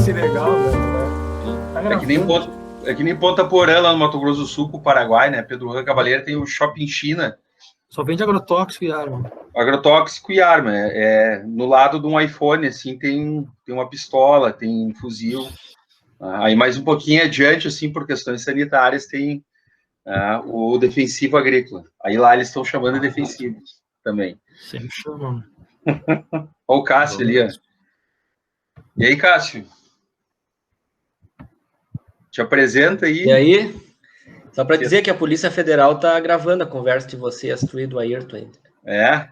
ser legal, velho, né? É que nem Ponta Porã, lá no Mato Grosso do Sul, com o Paraguai, né? Pedro Juan Cavaleira tem o Shopping China. Só vende agrotóxico e arma. Agrotóxico e arma. No lado de um iPhone, assim, tem uma pistola, tem um fuzil. Aí mais um pouquinho adiante, assim, por questões sanitárias, tem o defensivo agrícola. Aí lá eles estão chamando de defensivo também. Sempre chamam. Olha o Cássio ali, ó. E aí, Cássio? Te apresenta aí. E aí? Só para dizer que a Polícia Federal tá gravando a conversa de você, Astrid e do Ayrton ainda. É?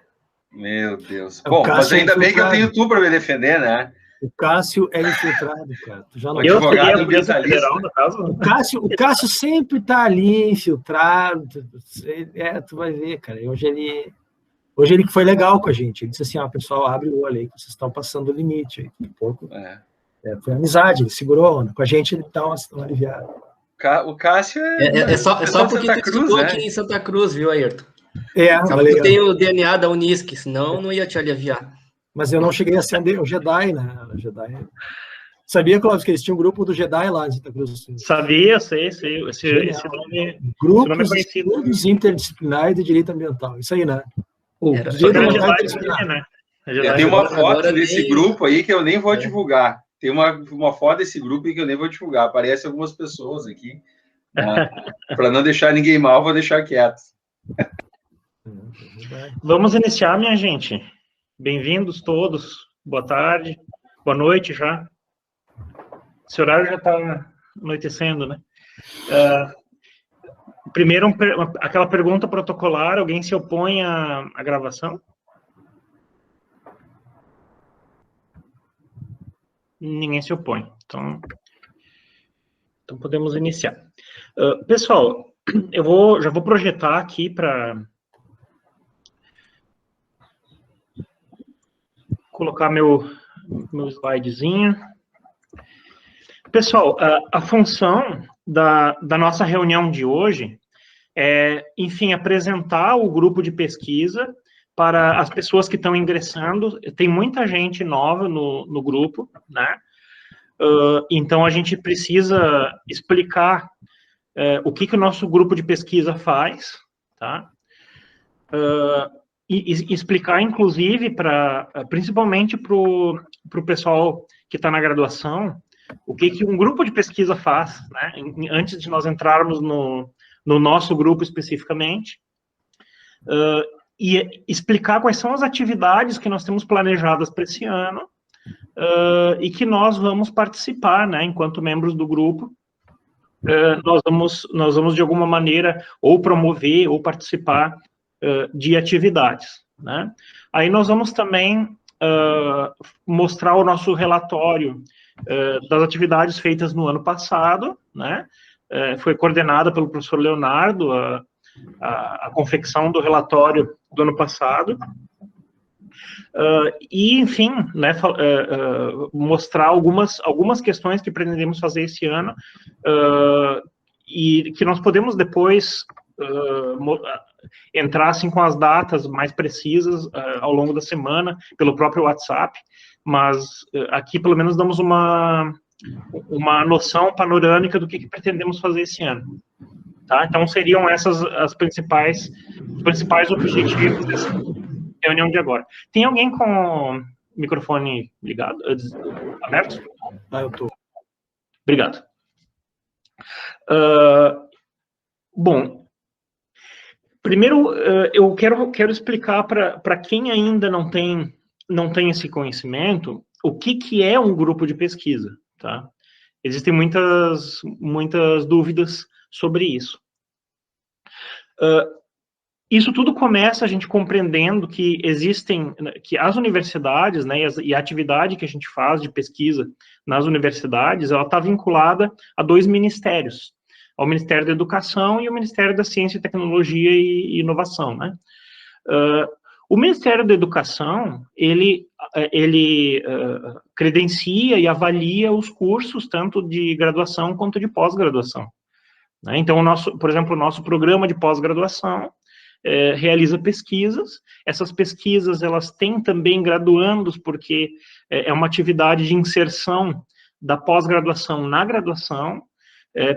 Meu Deus. Bom, mas ainda bem que eu tenho tu para me defender, né? O Cássio é infiltrado, cara. Tu já não... Eu seria a Polícia Federal, no caso? O Cássio sempre tá ali, infiltrado. Tu vai ver, cara. Hoje ele foi legal com a gente. Ele disse assim, pessoal, abre o olho aí, que vocês estão passando o limite. Aí, um pouco. Foi amizade, ele segurou a onda. Com a gente ele dá uma aliviada. O Cássio é só porque tu estudou aqui em Santa Cruz, viu, Ayrton? Só porque tem o DNA da Unisc, senão não ia te aliviar. Mas eu não cheguei a ser o Jedi, né? Jedi. Sabia, Cláudio, que eles tinham um grupo do Jedi lá em Santa Cruz? Sabia, sei. Esse nome, Grupos é conhecido. Estudos interdisciplinares de direito ambiental. Isso aí, né? Tem uma foto desse grupo aí que eu nem vou divulgar. Tem uma foto desse grupo aí que eu nem vou divulgar. Aparece algumas pessoas aqui. Para não deixar ninguém mal, vou deixar quieto. Vamos iniciar, minha gente. Bem-vindos todos. Boa tarde. Boa noite já. Esse horário já está anoitecendo, né? Primeiro, aquela pergunta protocolar. Alguém se opõe à gravação? Ninguém se opõe. Então podemos iniciar. Pessoal, já vou projetar aqui para colocar meu slidezinho. Pessoal, a função da nossa reunião de hoje é, enfim, apresentar o grupo de pesquisa para as pessoas que estão ingressando. Tem muita gente nova no grupo, né? Então, a gente precisa explicar o que o nosso grupo de pesquisa faz, tá? E explicar, inclusive, principalmente para o pessoal que está na graduação, o que um grupo de pesquisa faz, né? Antes de nós entrarmos no nosso grupo especificamente, e explicar quais são as atividades que nós temos planejadas para esse ano, e que nós vamos participar, né, enquanto membros do grupo. Nós vamos, de alguma maneira, ou promover, ou participar de atividades, né? Aí nós vamos também mostrar o nosso relatório das atividades feitas no ano passado, né? Foi coordenada pelo professor Leonardo a confecção do relatório do ano passado. E, enfim, né, mostrar algumas questões que pretendemos fazer esse ano e que nós podemos depois entrar assim, com as datas mais precisas ao longo da semana, pelo próprio WhatsApp, mas aqui pelo menos damos uma noção panorâmica do que pretendemos fazer esse ano. Tá? Então seriam essas os principais objetivos dessa reunião de agora. Tem alguém com o microfone ligado, aberto? Eu tô. Obrigado. Bom, primeiro eu quero explicar para quem ainda não tem esse conhecimento o que é um grupo de pesquisa, tá? Existem muitas dúvidas sobre isso. Isso tudo começa a gente compreendendo que que as universidades, né, e a atividade que a gente faz de pesquisa nas universidades, ela está vinculada a dois ministérios, ao Ministério da Educação e ao Ministério da Ciência, Tecnologia e Inovação, né? O Ministério da Educação, ele credencia e avalia os cursos, tanto de graduação quanto de pós-graduação, né? Então, por exemplo, o nosso programa de pós-graduação realiza pesquisas. Essas pesquisas, elas têm também graduandos, porque é uma atividade de inserção da pós-graduação na graduação,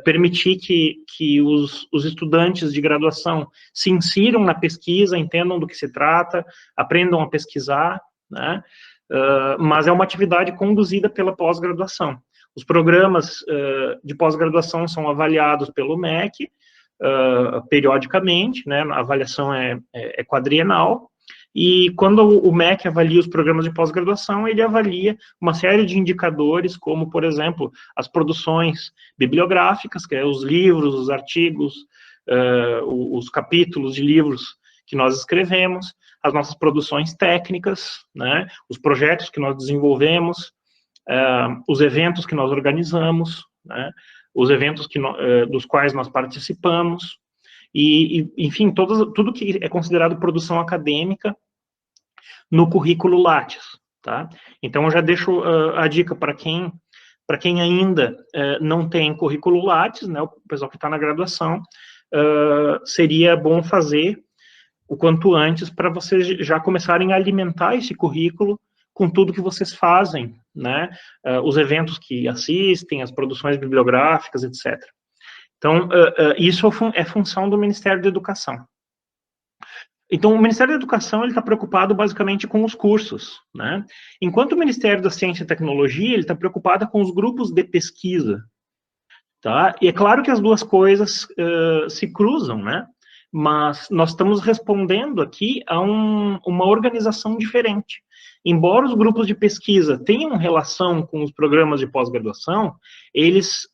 permitir que os estudantes de graduação se insiram na pesquisa, entendam do que se trata, aprendam a pesquisar, né? Mas é uma atividade conduzida pela pós-graduação. Os programas de pós-graduação são avaliados pelo MEC periodicamente, né? A avaliação é quadrienal, e quando o MEC avalia os programas de pós-graduação, ele avalia uma série de indicadores, como, por exemplo, as produções bibliográficas, que é os livros, os artigos, os capítulos de livros que nós escrevemos, as nossas produções técnicas, né, os projetos que nós desenvolvemos, os eventos que nós organizamos, né, os eventos dos quais nós participamos, e enfim, tudo que é considerado produção acadêmica no currículo Lattes, tá? Então, eu já deixo a dica para quem ainda não tem currículo Lattes, né, o pessoal que está na graduação, seria bom fazer o quanto antes para vocês já começarem a alimentar esse currículo com tudo que vocês fazem, né, os eventos que assistem, as produções bibliográficas, etc. Então, isso é função do Ministério da Educação. Então, o Ministério da Educação está preocupado basicamente com os cursos, né? Enquanto o Ministério da Ciência e Tecnologia ele está preocupado com os grupos de pesquisa, tá? E é claro que as duas coisas se cruzam, né? Mas nós estamos respondendo aqui a uma organização diferente. Embora os grupos de pesquisa tenham relação com os programas de pós-graduação, eles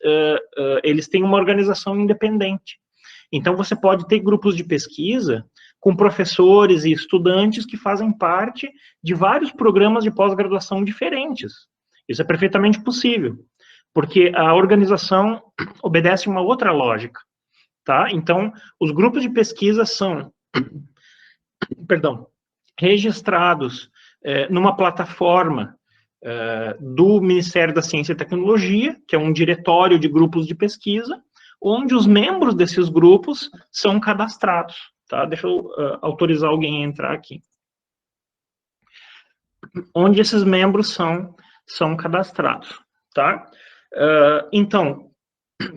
têm uma organização independente. Então, você pode ter grupos de pesquisa com professores e estudantes que fazem parte de vários programas de pós-graduação diferentes. Isso é perfeitamente possível, porque a organização obedece uma outra lógica, tá? Então, os grupos de pesquisa são, registrados numa plataforma do Ministério da Ciência e Tecnologia, que é um diretório de grupos de pesquisa, onde os membros desses grupos são cadastrados. Tá? Deixa eu autorizar alguém a entrar aqui. Onde esses membros são cadastrados. Tá? Então,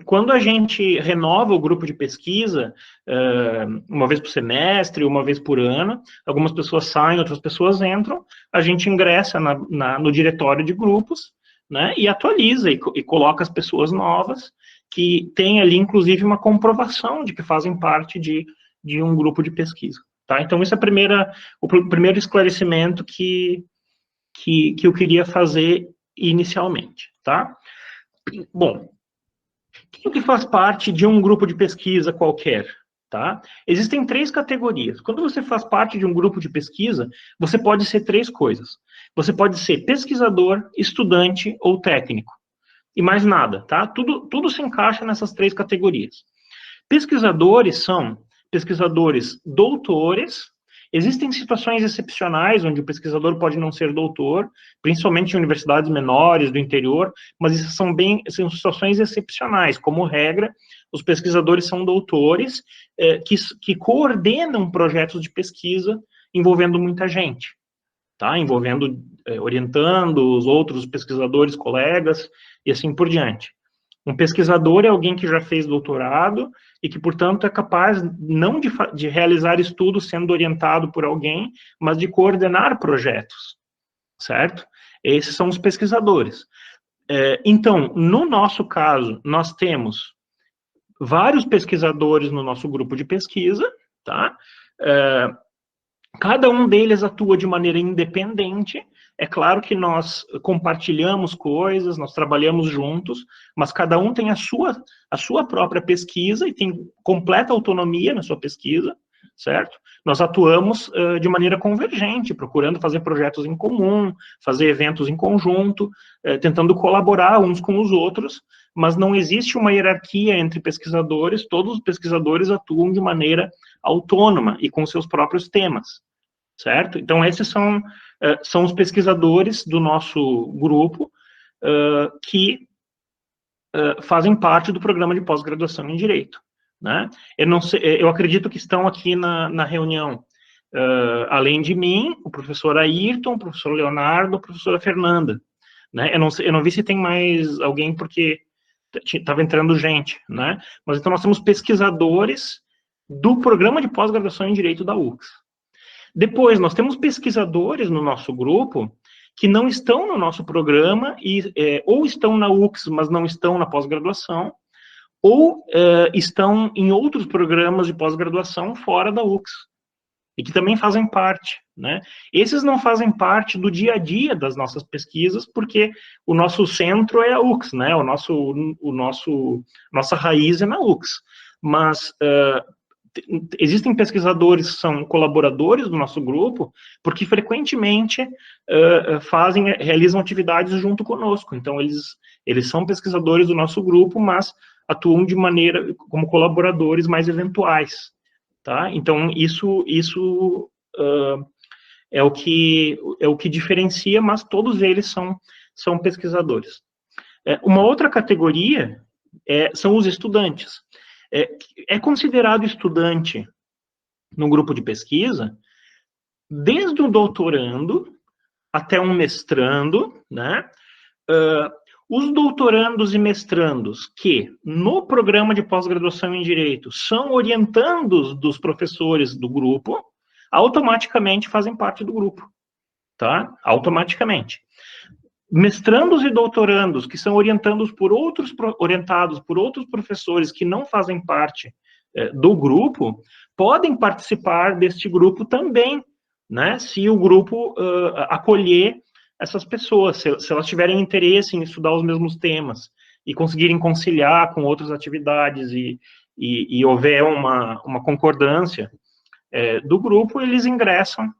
quando a gente renova o grupo de pesquisa, uma vez por semestre, uma vez por ano, algumas pessoas saem, outras pessoas entram, a gente ingressa no diretório de grupos, né, e atualiza e coloca as pessoas novas, que tem ali, inclusive, uma comprovação de que fazem parte de um grupo de pesquisa. Tá? Então, esse é o primeiro esclarecimento que eu queria fazer inicialmente. Tá? Bom, quem que faz parte de um grupo de pesquisa qualquer? Tá? Existem 3 categorias. Quando você faz parte de um grupo de pesquisa, você pode ser 3 coisas. Você pode ser pesquisador, estudante ou técnico. E mais nada, tá? Tudo se encaixa nessas 3 categorias. Pesquisadores são pesquisadores doutores. Existem situações excepcionais onde o pesquisador pode não ser doutor, principalmente em universidades menores do interior, mas isso são situações excepcionais. Como regra, os pesquisadores são doutores que coordenam projetos de pesquisa envolvendo muita gente, tá? Orientando os outros pesquisadores, colegas, e assim por diante. Um pesquisador é alguém que já fez doutorado e que, portanto, é capaz não de realizar estudos sendo orientado por alguém, mas de coordenar projetos, certo? Esses são os pesquisadores. Então, no nosso caso, nós temos vários pesquisadores no nosso grupo de pesquisa, tá? Cada um deles atua de maneira independente. É claro que nós compartilhamos coisas, nós trabalhamos juntos, mas cada um tem a sua própria pesquisa e tem completa autonomia na sua pesquisa, certo? Nós atuamos de maneira convergente, procurando fazer projetos em comum, fazer eventos em conjunto, tentando colaborar uns com os outros, mas não existe uma hierarquia entre pesquisadores, todos os pesquisadores atuam de maneira autônoma e com seus próprios temas, certo? Então, esses são os pesquisadores do nosso grupo que fazem parte do programa de pós-graduação em Direito, né? Eu acredito que estão aqui na reunião, além de mim, o professor Ayrton, o professor Leonardo, a professora Fernanda, né? Eu não vi se tem mais alguém, porque estava entrando gente, né? Mas então nós temos pesquisadores do programa de pós-graduação em Direito da UX. Depois, nós temos pesquisadores no nosso grupo que não estão no nosso programa, ou estão na UX, mas não estão na pós-graduação, ou estão em outros programas de pós-graduação fora da UX, e que também fazem parte, né? Esses não fazem parte do dia a dia das nossas pesquisas, porque o nosso centro é a UX, né? Nossa raiz é na UX. Mas existem pesquisadores que são colaboradores do nosso grupo, porque frequentemente realizam atividades junto conosco. Então, eles são pesquisadores do nosso grupo, mas atuam de maneira como colaboradores mais eventuais, tá? Então, isso é o que diferencia, mas todos eles são pesquisadores. Uma outra categoria são os estudantes. É considerado estudante no grupo de pesquisa desde um doutorando até um mestrando, né? Os doutorandos e mestrandos que, no programa de pós-graduação em Direito, são orientandos dos professores do grupo, automaticamente fazem parte do grupo, tá? Automaticamente. Mestrandos e doutorandos que são orientados por outros professores que não fazem parte do grupo, podem participar deste grupo também, né? Se o grupo acolher essas pessoas, se elas tiverem interesse em estudar os mesmos temas e conseguirem conciliar com outras atividades e houver uma concordância do grupo, eles ingressam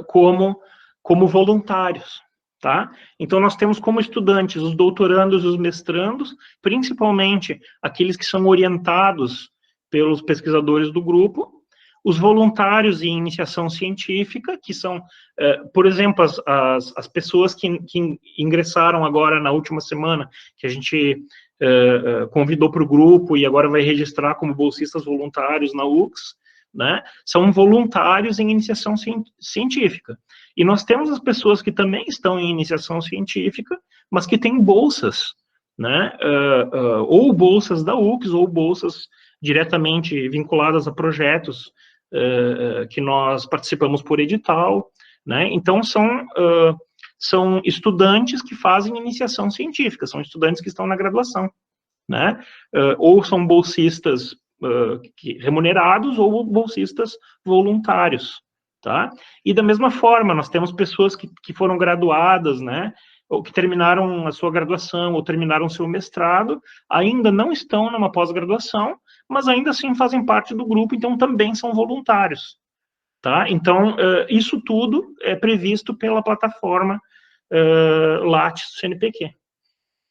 como voluntários, tá? Então, nós temos como estudantes os doutorandos e os mestrandos, principalmente aqueles que são orientados pelos pesquisadores do grupo, os voluntários em iniciação científica, que são, por exemplo, as pessoas que ingressaram agora na última semana, que a gente convidou para o grupo e agora vai registrar como bolsistas voluntários na UX, né, são voluntários em iniciação científica. E nós temos as pessoas que também estão em iniciação científica, mas que têm bolsas, né, ou bolsas da UX, ou bolsas diretamente vinculadas a projetos que nós participamos por edital, né? Então, são estudantes que fazem iniciação científica, são estudantes que estão na graduação, né? Ou são bolsistas remunerados ou bolsistas voluntários, tá? E da mesma forma, nós temos pessoas que foram graduadas, né? Ou que terminaram a sua graduação, ou terminaram o seu mestrado, ainda não estão numa pós-graduação, mas ainda assim fazem parte do grupo, então também são voluntários, tá? Então, isso tudo é previsto pela plataforma Lattes CNPq,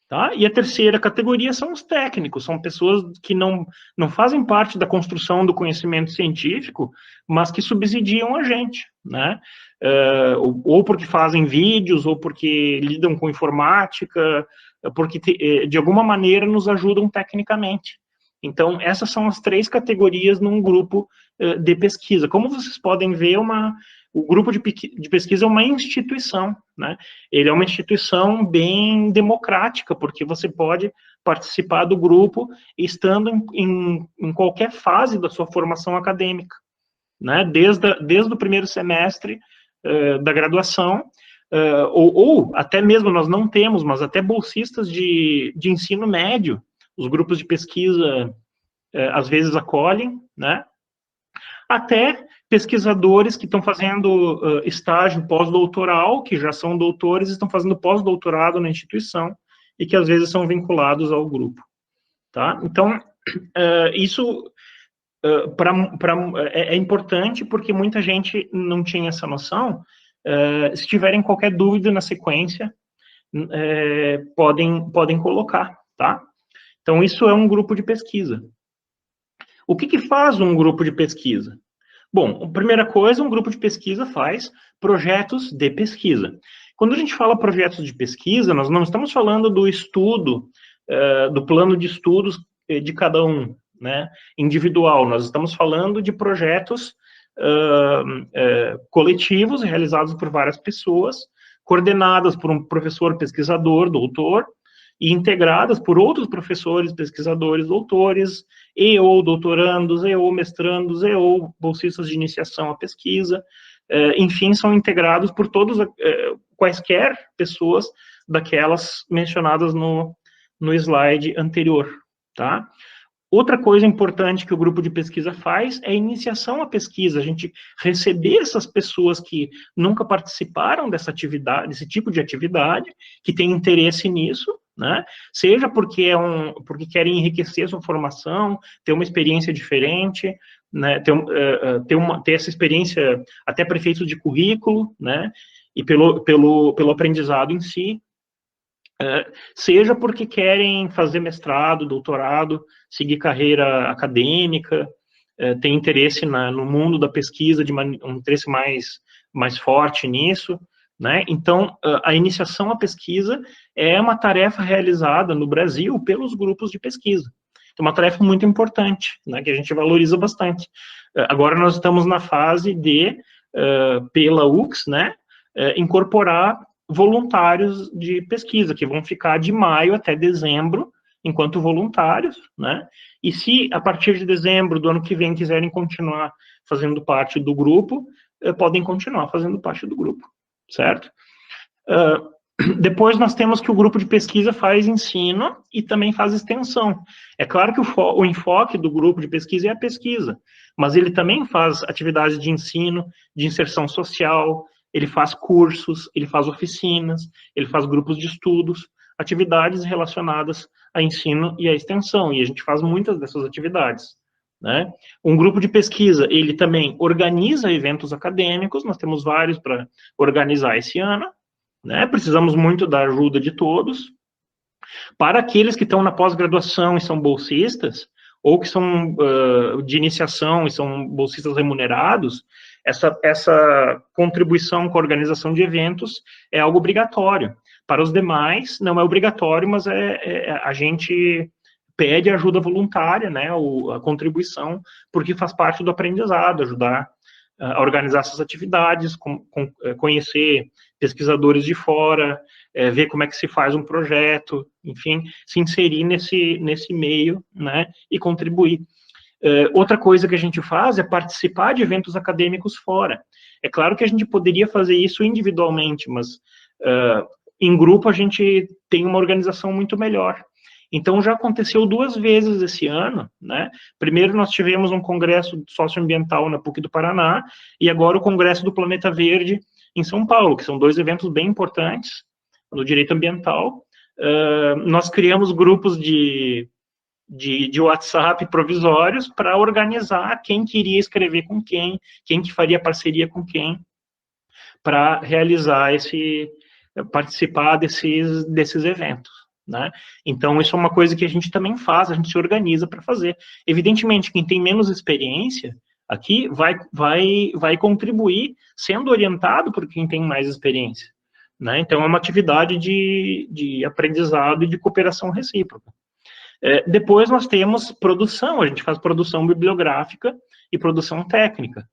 tá? E a terceira categoria são os técnicos, são pessoas que não fazem parte da construção do conhecimento científico, mas que subsidiam a gente, né? Ou porque fazem vídeos, ou porque lidam com informática, porque de alguma maneira nos ajudam tecnicamente. Então, essas são as três categorias num grupo de pesquisa. Como vocês podem ver, o grupo de pesquisa é uma instituição, né? Ele é uma instituição bem democrática, porque você pode participar do grupo estando em qualquer fase da sua formação acadêmica, né? Desde o primeiro semestre da graduação, ou até mesmo nós não temos, mas até bolsistas de ensino médio, os grupos de pesquisa às vezes acolhem, né? Até pesquisadores que estão fazendo estágio pós-doutoral, que já são doutores, estão fazendo pós-doutorado na instituição e que às vezes são vinculados ao grupo, tá? Então, isso é importante porque muita gente não tinha essa noção. Se tiverem qualquer dúvida na sequência, podem colocar, tá? Então, isso é um grupo de pesquisa. O que faz um grupo de pesquisa? Bom, a primeira coisa, um grupo de pesquisa faz projetos de pesquisa. Quando a gente fala projetos de pesquisa, nós não estamos falando do estudo, do plano de estudos de cada um, né, individual. Nós estamos falando de projetos coletivos realizados por várias pessoas, coordenadas por um professor pesquisador, doutor, e integradas por outros professores, pesquisadores, doutores, e ou doutorandos, e ou mestrandos, e ou bolsistas de iniciação à pesquisa, enfim, são integrados por todos, quaisquer pessoas daquelas mencionadas no slide anterior, tá? Outra coisa importante que o grupo de pesquisa faz é a iniciação à pesquisa, a gente receber essas pessoas que nunca participaram dessa atividade, desse tipo de atividade, que têm interesse nisso, né? Seja porque querem enriquecer sua formação, ter uma experiência diferente, né? Ter essa experiência até para efeitos de currículo, né? E pelo aprendizado em si, seja porque querem fazer mestrado, doutorado, seguir carreira acadêmica, tem interesse no mundo da pesquisa, um interesse mais forte nisso, né? Então, a iniciação à pesquisa é uma tarefa realizada no Brasil pelos grupos de pesquisa. É uma tarefa muito importante, né, que a gente valoriza bastante. Agora nós estamos na fase de, pela UX, né, incorporar voluntários de pesquisa, que vão ficar de maio até dezembro, enquanto voluntários, né? E se a partir de dezembro do ano que vem quiserem continuar fazendo parte do grupo, podem continuar fazendo parte do grupo, certo? Depois nós temos que o grupo de pesquisa faz ensino e também faz extensão. É claro que o enfoque do grupo de pesquisa é a pesquisa, mas ele também faz atividades de ensino, de inserção social, ele faz cursos, ele faz oficinas, ele faz grupos de estudos, atividades relacionadas a ensino e a extensão, e a gente faz muitas dessas atividades, né? Um grupo de pesquisa, ele também organiza eventos acadêmicos, nós temos vários para organizar esse ano, né? Precisamos muito da ajuda de todos. Para aqueles que estão na pós-graduação e são bolsistas, ou que são de iniciação e são bolsistas remunerados, essa contribuição com a organização de eventos é algo obrigatório. Para os demais, não é obrigatório, mas a gente pede ajuda voluntária, né, a contribuição, porque faz parte do aprendizado, ajudar a organizar essas atividades, conhecer pesquisadores de fora, ver como é que se faz um projeto, enfim, se inserir nesse meio, né, e contribuir. Outra coisa que a gente faz é participar de eventos acadêmicos fora. É claro que a gente poderia fazer isso individualmente, mas em grupo a gente tem uma organização muito melhor. Então, já aconteceu 2 vezes esse ano, né? Primeiro, nós tivemos um congresso socioambiental na PUC do Paraná, e agora o Congresso do Planeta Verde em São Paulo, que são 2 eventos bem importantes no direito ambiental. Nós criamos grupos de WhatsApp provisórios para organizar quem queria escrever com quem que faria parceria com quem, para realizar participar desses eventos, né? Então, isso é uma coisa que a gente também faz, a gente se organiza para fazer. Evidentemente, quem tem menos experiência aqui vai contribuir sendo orientado por quem tem mais experiência, né? Então, é uma atividade de aprendizado e de cooperação recíproca. Depois nós temos produção, a gente faz produção bibliográfica e produção técnica.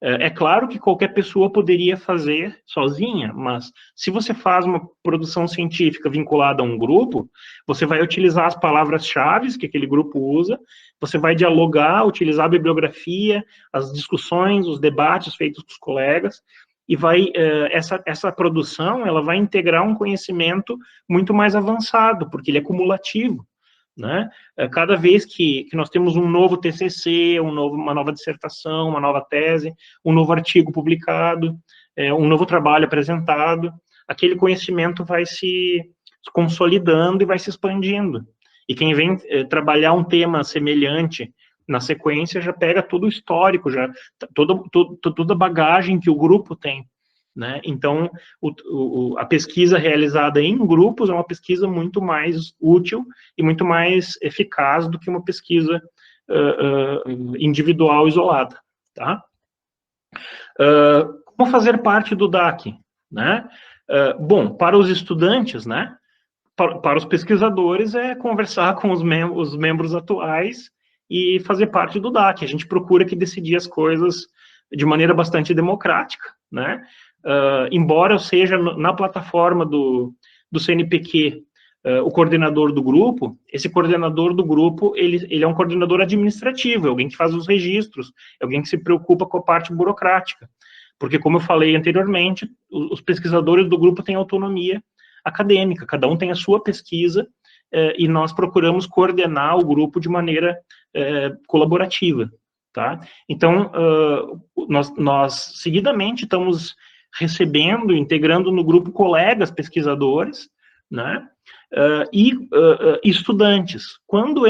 É claro que qualquer pessoa poderia fazer sozinha, mas se você faz uma produção científica vinculada a um grupo, você vai utilizar as palavras-chave que aquele grupo usa, você vai dialogar, utilizar a bibliografia, as discussões, os debates feitos com os colegas, e essa produção ela vai integrar um conhecimento muito mais avançado, porque ele é cumulativo, né? Cada vez que nós temos um novo TCC, uma nova dissertação, uma nova tese, um novo artigo publicado, um novo trabalho apresentado, aquele conhecimento vai se consolidando e vai se expandindo. E quem vem trabalhar um tema semelhante na sequência já pega todo o histórico, já toda a bagagem que o grupo tem, né? Então, a pesquisa realizada em grupos é uma pesquisa muito mais útil e muito mais eficaz do que uma pesquisa individual, isolada, tá? Como fazer parte do DAC, né? Bom, para os estudantes, né? Para os pesquisadores é conversar com os membros atuais e fazer parte do DAC. A gente procura que decidir as coisas de maneira bastante democrática, né? embora eu seja na plataforma do CNPq o coordenador do grupo, esse coordenador do grupo, ele é um coordenador administrativo, é alguém que faz os registros, é alguém que se preocupa com a parte burocrática. Porque, como eu falei anteriormente, os pesquisadores do grupo têm autonomia acadêmica, cada um tem a sua pesquisa, e nós procuramos coordenar o grupo de maneira colaborativa, tá? Então, nós seguidamente estamos recebendo, integrando no grupo colegas pesquisadores, né? E estudantes. Quando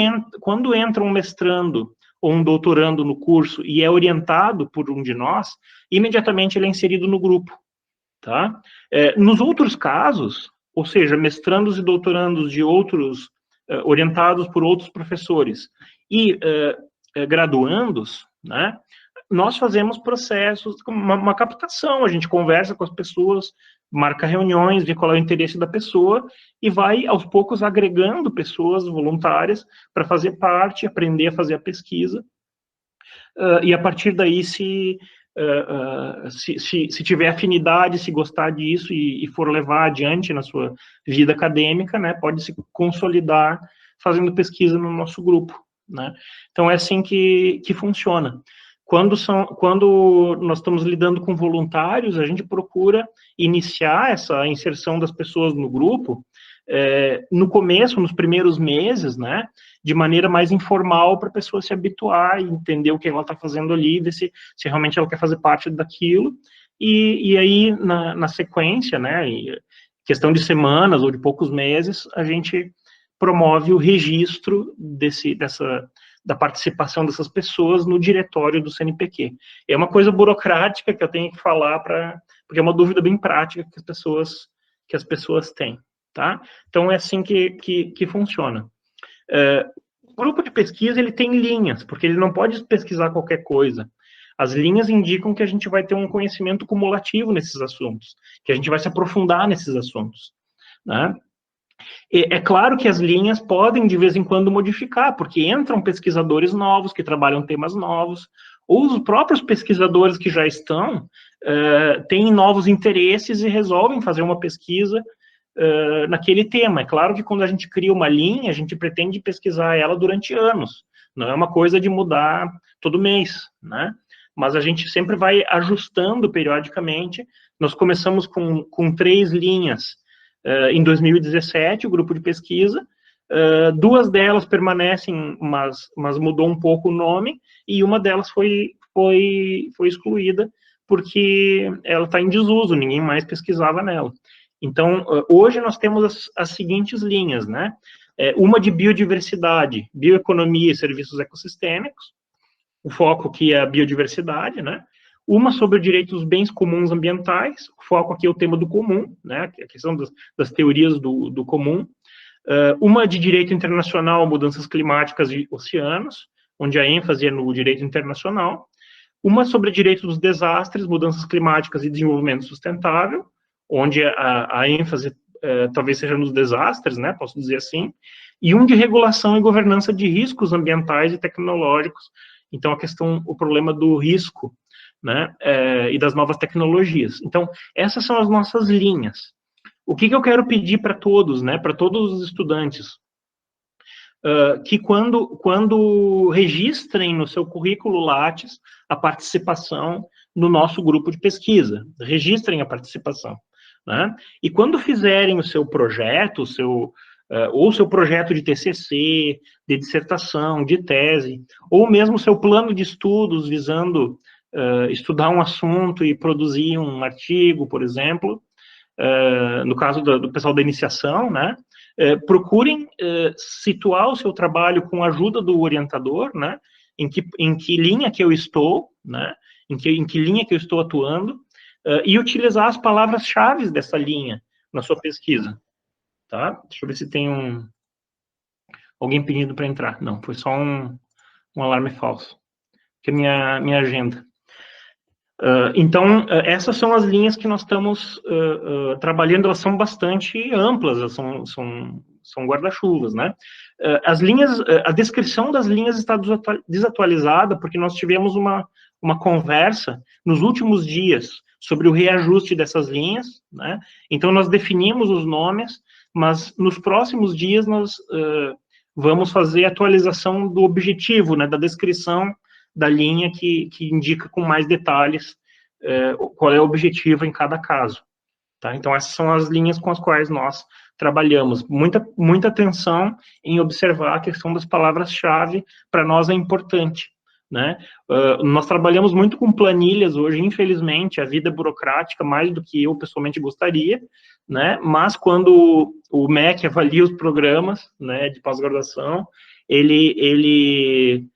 entra um mestrando ou um doutorando no curso e é orientado por um de nós, imediatamente ele é inserido no grupo, tá? Nos outros casos, ou seja, mestrandos e doutorandos de outros, orientados por outros professores, e graduandos, né, nós fazemos processos, uma captação, a gente conversa com as pessoas, marca reuniões, vê qual é o interesse da pessoa, e vai, aos poucos, agregando pessoas voluntárias para fazer parte, aprender a fazer a pesquisa, e a partir daí, se tiver afinidade, se gostar disso e for levar adiante na sua vida acadêmica, né, pode se consolidar fazendo pesquisa no nosso grupo, né? Então, é assim que funciona. Quando nós estamos lidando com voluntários, a gente procura iniciar essa inserção das pessoas no grupo, no começo, nos primeiros meses, né, de maneira mais informal, para a pessoa se habituar e entender o que ela está fazendo ali, ver se realmente ela quer fazer parte daquilo, e aí, na sequência, né, questão de semanas ou de poucos meses, a gente promove o registro da participação dessas pessoas no diretório do CNPq. É uma coisa burocrática que eu tenho que falar, porque é uma dúvida bem prática que as pessoas têm, tá? Então, é assim que funciona. O grupo de pesquisa, ele tem linhas, porque ele não pode pesquisar qualquer coisa. As linhas indicam que a gente vai ter um conhecimento cumulativo nesses assuntos, que a gente vai se aprofundar nesses assuntos, né? É claro que as linhas podem, de vez em quando, modificar, porque entram pesquisadores novos, que trabalham temas novos, ou os próprios pesquisadores que já estão, têm novos interesses e resolvem fazer uma pesquisa naquele tema. É claro que quando a gente cria uma linha, a gente pretende pesquisar ela durante anos, não é uma coisa de mudar todo mês, né? Mas a gente sempre vai ajustando periodicamente. Nós começamos com 3 linhas, em 2017, o grupo de pesquisa, 2 delas permanecem, mas mudou um pouco o nome, e uma delas foi excluída, porque ela está em desuso, ninguém mais pesquisava nela. Então, hoje nós temos as seguintes linhas, né? Uma de biodiversidade, bioeconomia e serviços ecossistêmicos, o foco aqui é a biodiversidade, né? Uma sobre o direito dos bens comuns ambientais, o foco aqui é o tema do comum, né, a questão das teorias do comum. Uma de direito internacional, mudanças climáticas e oceanos, onde a ênfase é no direito internacional. Uma sobre direito dos desastres, mudanças climáticas e desenvolvimento sustentável, onde a ênfase talvez seja nos desastres, né, posso dizer assim. E um de regulação e governança de riscos ambientais e tecnológicos. Então, o problema do risco, né, e das novas tecnologias. Então, essas são as nossas linhas. O que eu quero pedir para todos, né, para todos os estudantes, que quando registrem no seu currículo Lattes a participação no nosso grupo de pesquisa, registrem a participação, né, e quando fizerem o seu projeto, ou o seu projeto de TCC, de dissertação, de tese, ou mesmo o seu plano de estudos visando estudar um assunto e produzir um artigo, por exemplo, no caso do pessoal da iniciação, né, procurem situar o seu trabalho com a ajuda do orientador, né, em que linha que eu estou, né, em que linha que eu estou atuando, e utilizar as palavras-chave dessa linha na sua pesquisa, tá? Deixa eu ver se tem alguém pedindo para entrar. Não, foi só um alarme falso, que é minha agenda. Então, essas são as linhas que nós estamos trabalhando, elas são bastante amplas, elas são guarda-chuvas, né? As linhas, a descrição das linhas está desatualizada, porque nós tivemos uma conversa nos últimos dias sobre o reajuste dessas linhas, né? Então, nós definimos os nomes, mas nos próximos dias nós vamos fazer a atualização do objetivo, né, da descrição da linha que indica com mais detalhes qual é o objetivo em cada caso. Tá? Então, essas são as linhas com as quais nós trabalhamos. Muita atenção em observar a questão das palavras-chave, para nós é importante. Né? Nós trabalhamos muito com planilhas hoje, infelizmente, a vida é burocrática, mais do que eu pessoalmente gostaria, né? Mas quando o MEC avalia os programas, né, de pós-graduação, ele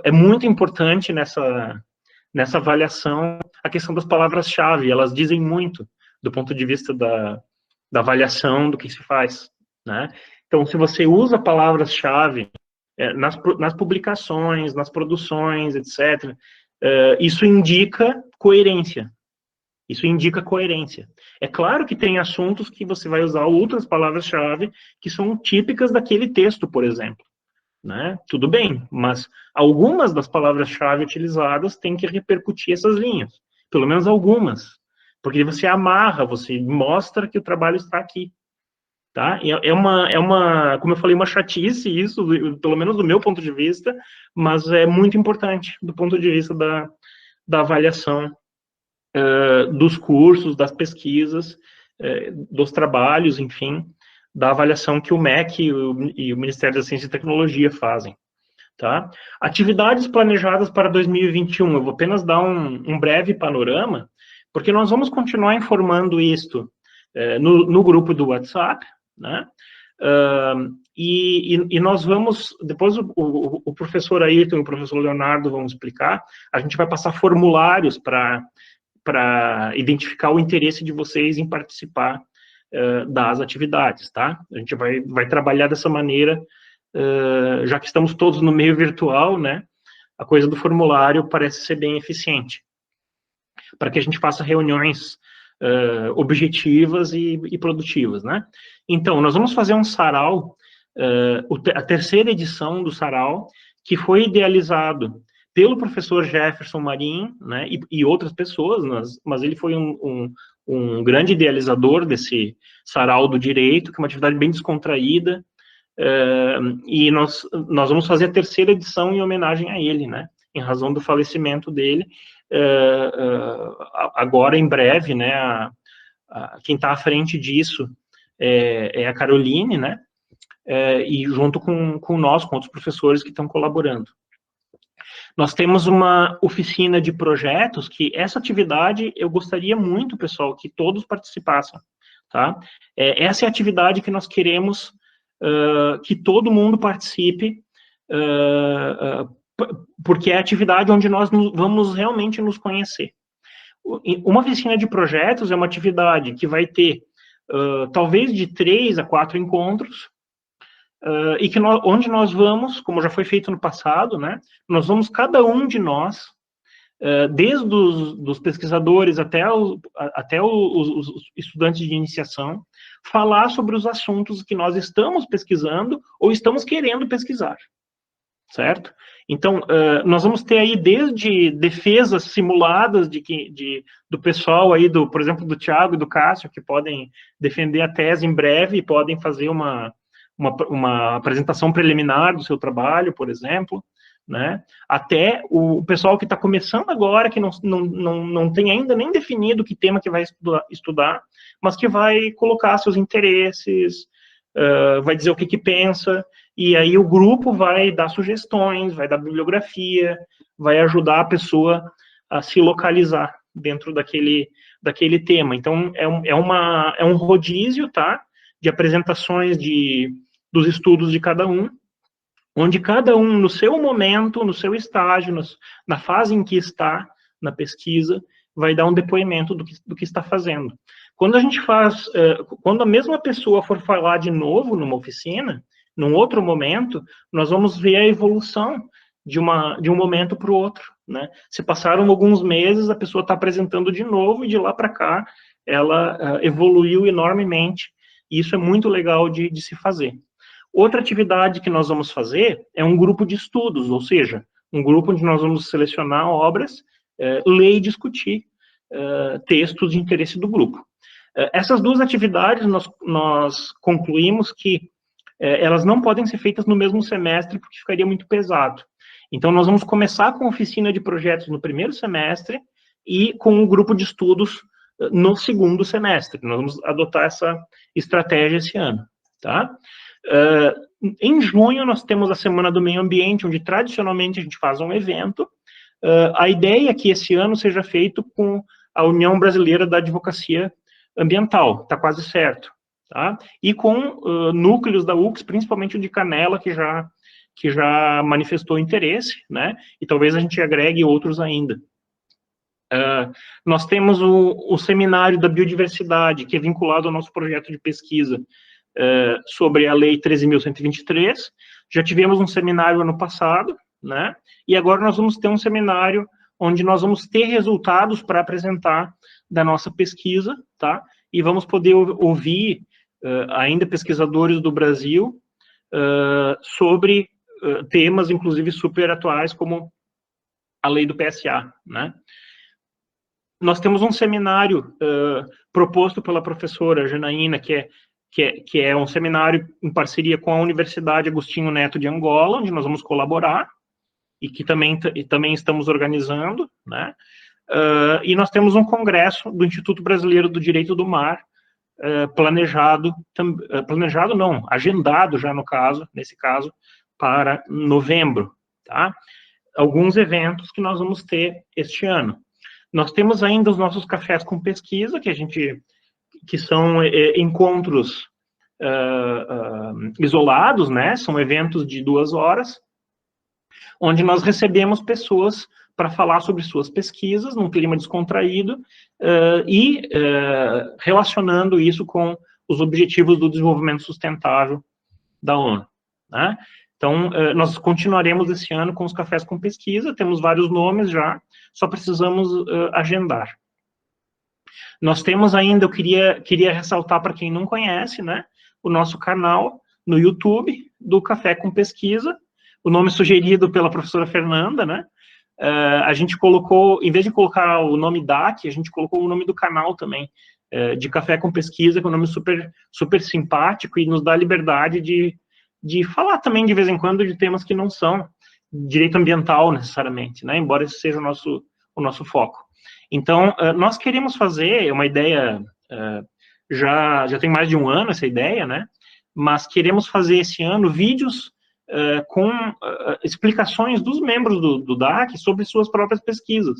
é muito importante nessa avaliação a questão das palavras-chave, elas dizem muito do ponto de vista da avaliação do que se faz. Né? Então, se você usa palavras-chave nas publicações, nas produções, etc., isso indica coerência. Isso indica coerência. É claro que tem assuntos que você vai usar outras palavras-chave que são típicas daquele texto, por exemplo. Né? Tudo bem, mas algumas das palavras-chave utilizadas têm que repercutir essas linhas. Pelo menos algumas. Porque você amarra, você mostra que o trabalho está aqui. Tá? Como eu falei, uma chatice isso, pelo menos do meu ponto de vista, mas é muito importante do ponto de vista da avaliação dos cursos, das pesquisas, dos trabalhos, enfim, da avaliação que o MEC e o Ministério da Ciência e Tecnologia fazem. Tá? Atividades planejadas para 2021, eu vou apenas dar um breve panorama, porque nós vamos continuar informando isto no grupo do WhatsApp, né? E nós vamos, depois o professor Ayrton e o professor Leonardo vão explicar, a gente vai passar formulários para identificar o interesse de vocês em participar das atividades, tá? A gente vai trabalhar dessa maneira, já que estamos todos no meio virtual, né? A coisa do formulário parece ser bem eficiente, para que a gente faça reuniões objetivas e produtivas, né? Então, nós vamos fazer um sarau, a terceira edição do sarau, que foi idealizado pelo professor Jefferson Marim, né, e outras pessoas, mas ele foi um grande idealizador desse sarau do direito, que é uma atividade bem descontraída, e nós vamos fazer a terceira edição em homenagem a ele, né, em razão do falecimento dele, agora em breve, né, quem está à frente disso é a Caroline, né, e junto com nós, com outros professores que estão colaborando. Nós temos uma oficina de projetos, que essa atividade eu gostaria muito, pessoal, que todos participassem, tá? Essa é a atividade que nós queremos que todo mundo participe, porque é a atividade onde nós vamos realmente nos conhecer. Uma oficina de projetos é uma atividade que vai ter talvez de 3 a 4 encontros, e onde nós vamos, como já foi feito no passado, né, nós vamos, cada um de nós, desde dos pesquisadores até os estudantes de iniciação, falar sobre os assuntos que nós estamos pesquisando ou estamos querendo pesquisar, certo? Então, nós vamos ter aí desde defesas simuladas do pessoal aí, por exemplo, do Thiago e do Cássio, que podem defender a tese em breve e podem fazer uma apresentação preliminar do seu trabalho, por exemplo, né? Até o pessoal que está começando agora, que não tem ainda nem definido que tema que vai estudar, mas que vai colocar seus interesses, vai dizer o que pensa, e aí o grupo vai dar sugestões, vai dar bibliografia, vai ajudar a pessoa a se localizar dentro daquele tema. Então, é um rodízio, tá? De apresentações dos estudos de cada um, onde cada um, no seu momento, no seu estágio, na fase em que está na pesquisa, vai dar um depoimento do que está fazendo. Quando a gente quando a mesma pessoa for falar de novo numa oficina, num outro momento, nós vamos ver a evolução de um momento para o outro, né? Se passaram alguns meses, a pessoa está apresentando de novo, e de lá para cá, ela evoluiu enormemente, e isso é muito legal de se fazer. Outra atividade que nós vamos fazer é um grupo de estudos, ou seja, um grupo onde nós vamos selecionar obras, ler e discutir textos de interesse do grupo. Essas duas atividades nós concluímos que elas não podem ser feitas no mesmo semestre, porque ficaria muito pesado. Então, nós vamos começar com a oficina de projetos no primeiro semestre e com um grupo de estudos no segundo semestre. Nós vamos adotar essa estratégia esse ano, tá? Em junho, nós temos a Semana do Meio Ambiente, onde tradicionalmente a gente faz um evento. A ideia é que esse ano seja feito com a União Brasileira da Advocacia Ambiental, está quase certo, tá? E com núcleos da UX, principalmente o de Canela, que já manifestou interesse, né? E talvez a gente agregue outros ainda. Nós temos o seminário da biodiversidade, que é vinculado ao nosso projeto de pesquisa sobre a Lei 13.123. Já tivemos um seminário ano passado, né? E agora nós vamos ter um seminário onde nós vamos ter resultados para apresentar da nossa pesquisa, tá? E vamos poder ouvir ainda pesquisadores do Brasil sobre temas, inclusive, super atuais, como a lei do PSA, né? Nós temos um seminário proposto pela professora Janaína, que é um seminário em parceria com a Universidade Agostinho Neto de Angola, onde nós vamos colaborar, e que também estamos organizando, né? E nós temos um congresso do Instituto Brasileiro do Direito do Mar, agendado já nesse caso, para novembro, tá? Alguns eventos que nós vamos ter este ano. Nós temos ainda os nossos cafés com pesquisa, que são encontros isolados, né? São eventos de 2 horas, onde nós recebemos pessoas para falar sobre suas pesquisas, num clima descontraído, e relacionando isso com os objetivos do desenvolvimento sustentável da ONU, né? Então, nós continuaremos esse ano com os cafés com pesquisa, temos vários nomes já, só precisamos agendar. Nós temos ainda, eu queria ressaltar para quem não conhece, né, o nosso canal no YouTube do Café com Pesquisa, o nome sugerido pela professora Fernanda, né? A gente colocou, em vez de colocar o nome DAC, a gente colocou o nome do canal também, de Café com Pesquisa, que é um nome super, super simpático e nos dá liberdade de falar também, de vez em quando, de temas que não são direito ambiental, necessariamente, né? Embora esse seja o nosso foco. Então, nós queremos fazer, uma ideia, já tem mais de um ano essa ideia, né? Mas queremos fazer esse ano vídeos com explicações dos membros do DAC sobre suas próprias pesquisas,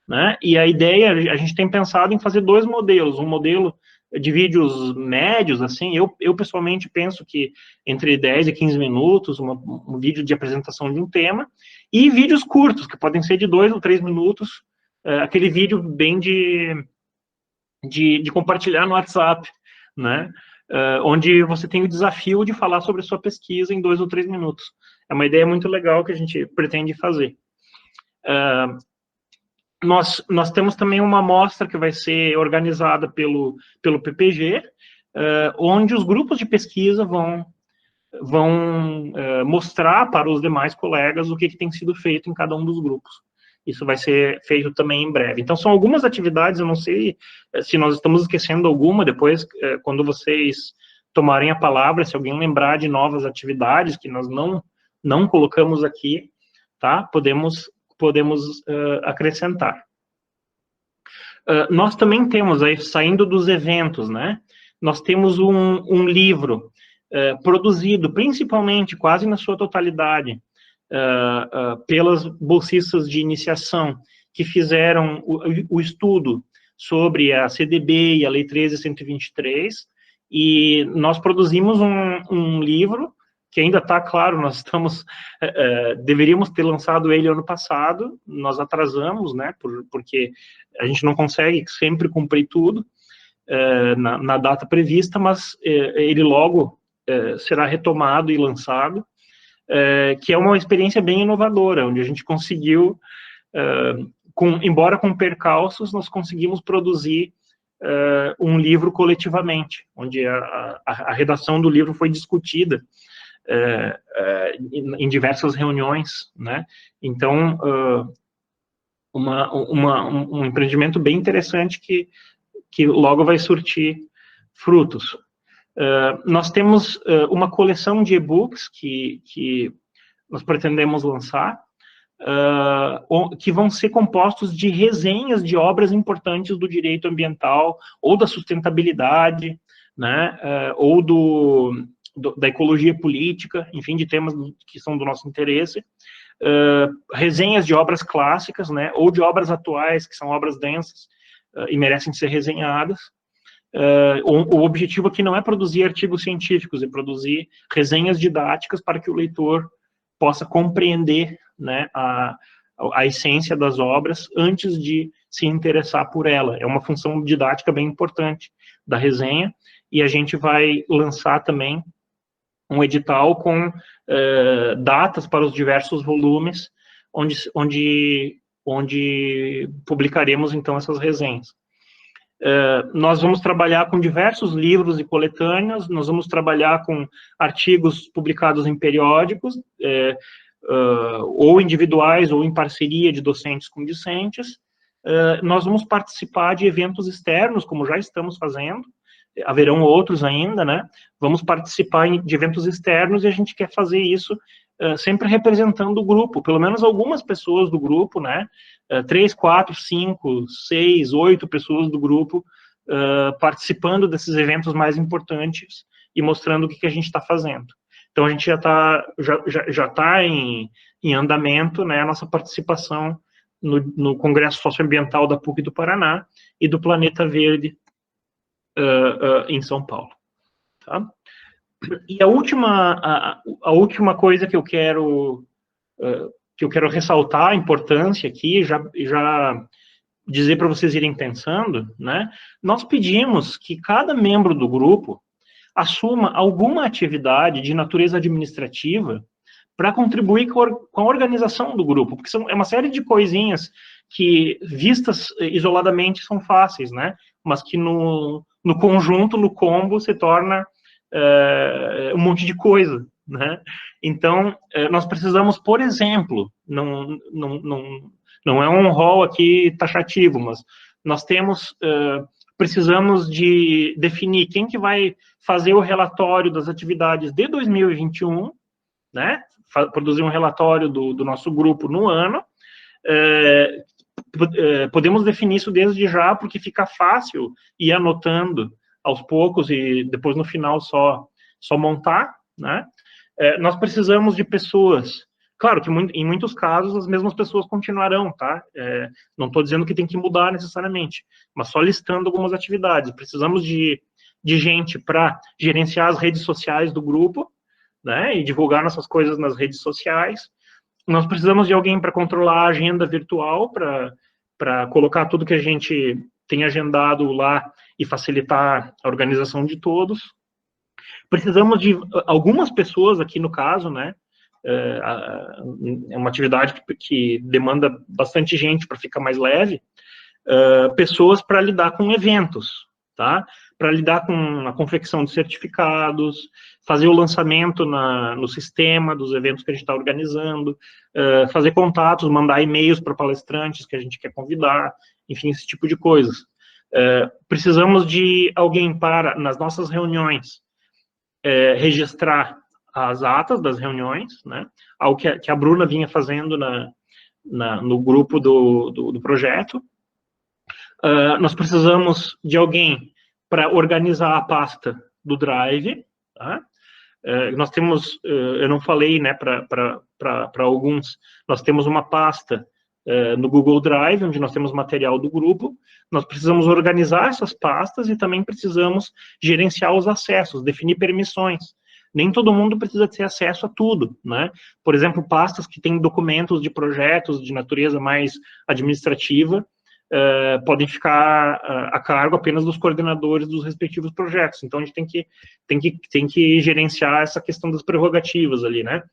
né? E a ideia, a gente tem pensado em fazer 2 modelos, um modelo de vídeos médios, assim, eu pessoalmente penso que entre 10 e 15 minutos, um vídeo de apresentação de um tema, e vídeos curtos, que podem ser de 2 ou 3 minutos, aquele vídeo bem de compartilhar no WhatsApp, né? Onde você tem o desafio de falar sobre a sua pesquisa em 2 ou 3 minutos. É uma ideia muito legal que a gente pretende fazer. Nós temos também uma mostra que vai ser organizada pelo PPG, onde os grupos de pesquisa vão mostrar para os demais colegas o que tem sido feito em cada um dos grupos. Isso vai ser feito também em breve. Então, são algumas atividades, eu não sei se nós estamos esquecendo alguma, depois, quando vocês tomarem a palavra, se alguém lembrar de novas atividades que nós não colocamos aqui, tá? Podemos acrescentar. Nós também temos, aí, saindo dos eventos, né? Nós temos um livro produzido, principalmente, quase na sua totalidade, pelas bolsistas de iniciação que fizeram o estudo sobre a CDB e a Lei 13.123, e nós produzimos um livro que ainda está, claro, nós estamos, deveríamos ter lançado ele ano passado, nós atrasamos, né, porque a gente não consegue sempre cumprir tudo na data prevista, mas ele logo será retomado e lançado, que é uma experiência bem inovadora, onde a gente conseguiu, embora com percalços, nós conseguimos produzir um livro coletivamente, onde a redação do livro foi discutida em diversas reuniões, né? Então, um empreendimento bem interessante que logo vai surtir frutos. Nós temos uma coleção de e-books que nós pretendemos lançar, que vão ser compostos de resenhas de obras importantes do direito ambiental, ou da sustentabilidade, né, ou da ecologia política, enfim, de temas que são do nosso interesse, resenhas de obras clássicas, né, ou de obras atuais, que são obras densas e merecem ser resenhadas. O objetivo aqui não é produzir artigos científicos, é produzir resenhas didáticas para que o leitor possa compreender, né, a essência das obras antes de se interessar por ela. É uma função didática bem importante da resenha, e a gente vai lançar também um edital com datas para os diversos volumes, onde publicaremos, então, essas resenhas. Nós vamos trabalhar com diversos livros e coletâneas, nós vamos trabalhar com artigos publicados em periódicos, ou individuais, ou em parceria de docentes com discentes. Nós vamos participar de eventos externos, como já estamos fazendo, haverão outros ainda, né? Vamos participar de eventos externos, e a gente quer fazer isso sempre representando o grupo, pelo menos algumas pessoas do grupo, né? 3, 4, 5, 6, 8 pessoas do grupo participando desses eventos mais importantes e mostrando o que a gente está fazendo. Então, a gente já está em andamento, né, a nossa participação no Congresso Socioambiental da PUC do Paraná e do Planeta Verde em São Paulo. Tá? E a última coisa que eu quero ressaltar, a importância aqui, já dizer para vocês irem pensando, né? Nós pedimos que cada membro do grupo assuma alguma atividade de natureza administrativa para contribuir com a organização do grupo, porque é uma série de coisinhas que, vistas isoladamente, são fáceis, né? Mas que no conjunto, no combo, se torna um monte de coisa, né? Então, nós precisamos, por exemplo, não é um rol aqui taxativo, mas nós precisamos de definir quem que vai fazer o relatório das atividades de 2021, né? Produzir um relatório do nosso grupo no ano. Podemos definir isso desde já, porque fica fácil ir anotando aos poucos e depois no final só montar, né? Nós precisamos de pessoas, claro que em muitos casos as mesmas pessoas continuarão, tá? Não estou dizendo que tem que mudar necessariamente, mas só listando algumas atividades. Precisamos de gente para gerenciar as redes sociais do grupo, né? E divulgar nossas coisas nas redes sociais. Nós precisamos de alguém para controlar a agenda virtual, para colocar tudo que a gente tem agendado lá e facilitar a organização de todos. Precisamos de algumas pessoas aqui no caso, né? É uma atividade que demanda bastante gente para ficar mais leve. Pessoas para lidar com eventos, tá? Para lidar com a confecção de certificados, fazer o lançamento no sistema dos eventos que a gente está organizando, fazer contatos, mandar e-mails para palestrantes que a gente quer convidar, enfim, esse tipo de coisas. Precisamos de alguém para, nas nossas reuniões, registrar as atas das reuniões, né? Algo que a Bruna vinha fazendo no grupo do projeto. Nós precisamos de alguém para organizar a pasta do Drive, tá? Nós temos, eu não falei, né, para alguns, nós temos uma pasta no Google Drive, onde nós temos material do grupo. Nós precisamos organizar essas pastas e também precisamos gerenciar os acessos, definir permissões. Nem todo mundo precisa ter acesso a tudo, né? Por exemplo, pastas que têm documentos de projetos de natureza mais administrativa, podem ficar a cargo apenas dos coordenadores dos respectivos projetos. Então, a gente tem que gerenciar essa questão das prerrogativas ali, né?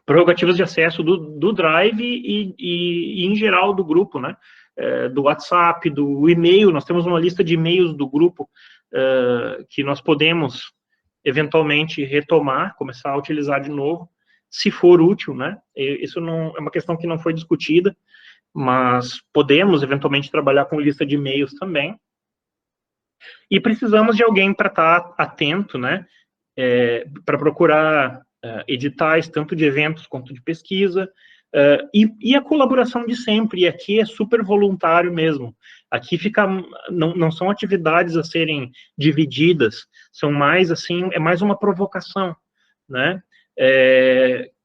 Prerrogativas de acesso do Drive e em geral, do grupo, né? Do WhatsApp, do e-mail. Nós temos uma lista de e-mails do grupo que nós podemos, eventualmente, retomar, começar a utilizar de novo, se for útil, né? Isso não é uma questão que não foi discutida, mas podemos eventualmente trabalhar com lista de e-mails também. E precisamos de alguém para estar atento, né? Para procurar editais, tanto de eventos quanto de pesquisa, e a colaboração de sempre, e aqui é super voluntário mesmo. Aqui não são atividades a serem divididas, são mais assim, é mais uma provocação, né?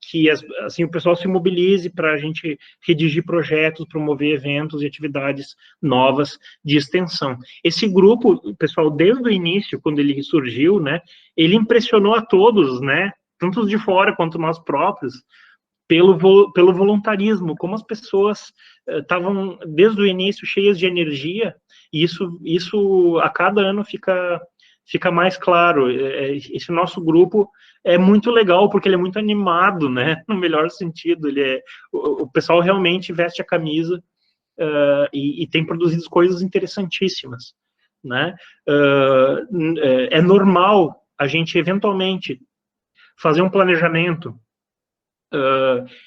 Que assim, o pessoal se mobilize para a gente redigir projetos, promover eventos e atividades novas de extensão. Esse grupo, pessoal, desde o início, quando ele surgiu, né, ele impressionou a todos, né, tanto os de fora quanto nós próprios, pelo voluntarismo, como as pessoas estavam, desde o início, cheias de energia, e isso a cada ano fica mais claro. Esse nosso grupo é muito legal, porque ele é muito animado, né, no melhor sentido. O pessoal realmente veste a camisa e tem produzido coisas interessantíssimas, né. É normal a gente, eventualmente, fazer um planejamento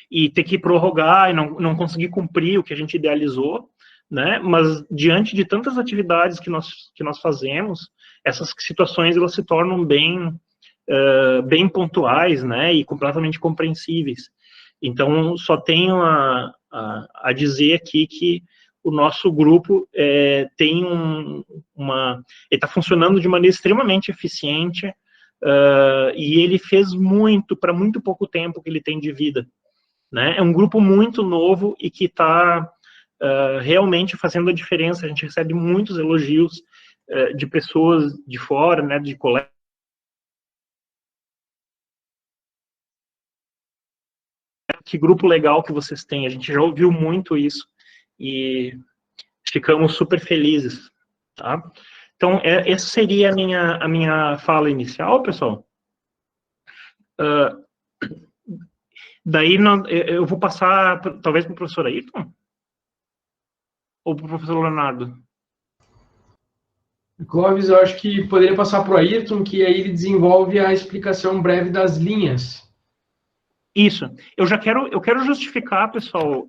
e ter que prorrogar e não conseguir cumprir o que a gente idealizou, né? Mas diante de tantas atividades que nós fazemos, essas situações elas se tornam bem pontuais, né? E completamente compreensíveis. Então, só tenho a dizer aqui que o nosso grupo tem ele está funcionando de maneira extremamente eficiente. E ele fez muito para muito pouco tempo que ele tem de vida, né? É um grupo muito novo e que está realmente fazendo a diferença. A gente recebe muitos elogios de pessoas de fora, né, de colegas. Que grupo legal que vocês têm. A gente já ouviu muito isso e ficamos super felizes, tá? Então, essa seria a minha fala inicial, pessoal. Daí eu vou passar, talvez, para o professor Ayrton? Ou para o professor Leonardo? Clóvis, eu acho que poderia passar para o Ayrton, que aí ele desenvolve a explicação breve das linhas. Isso. Eu quero justificar, pessoal.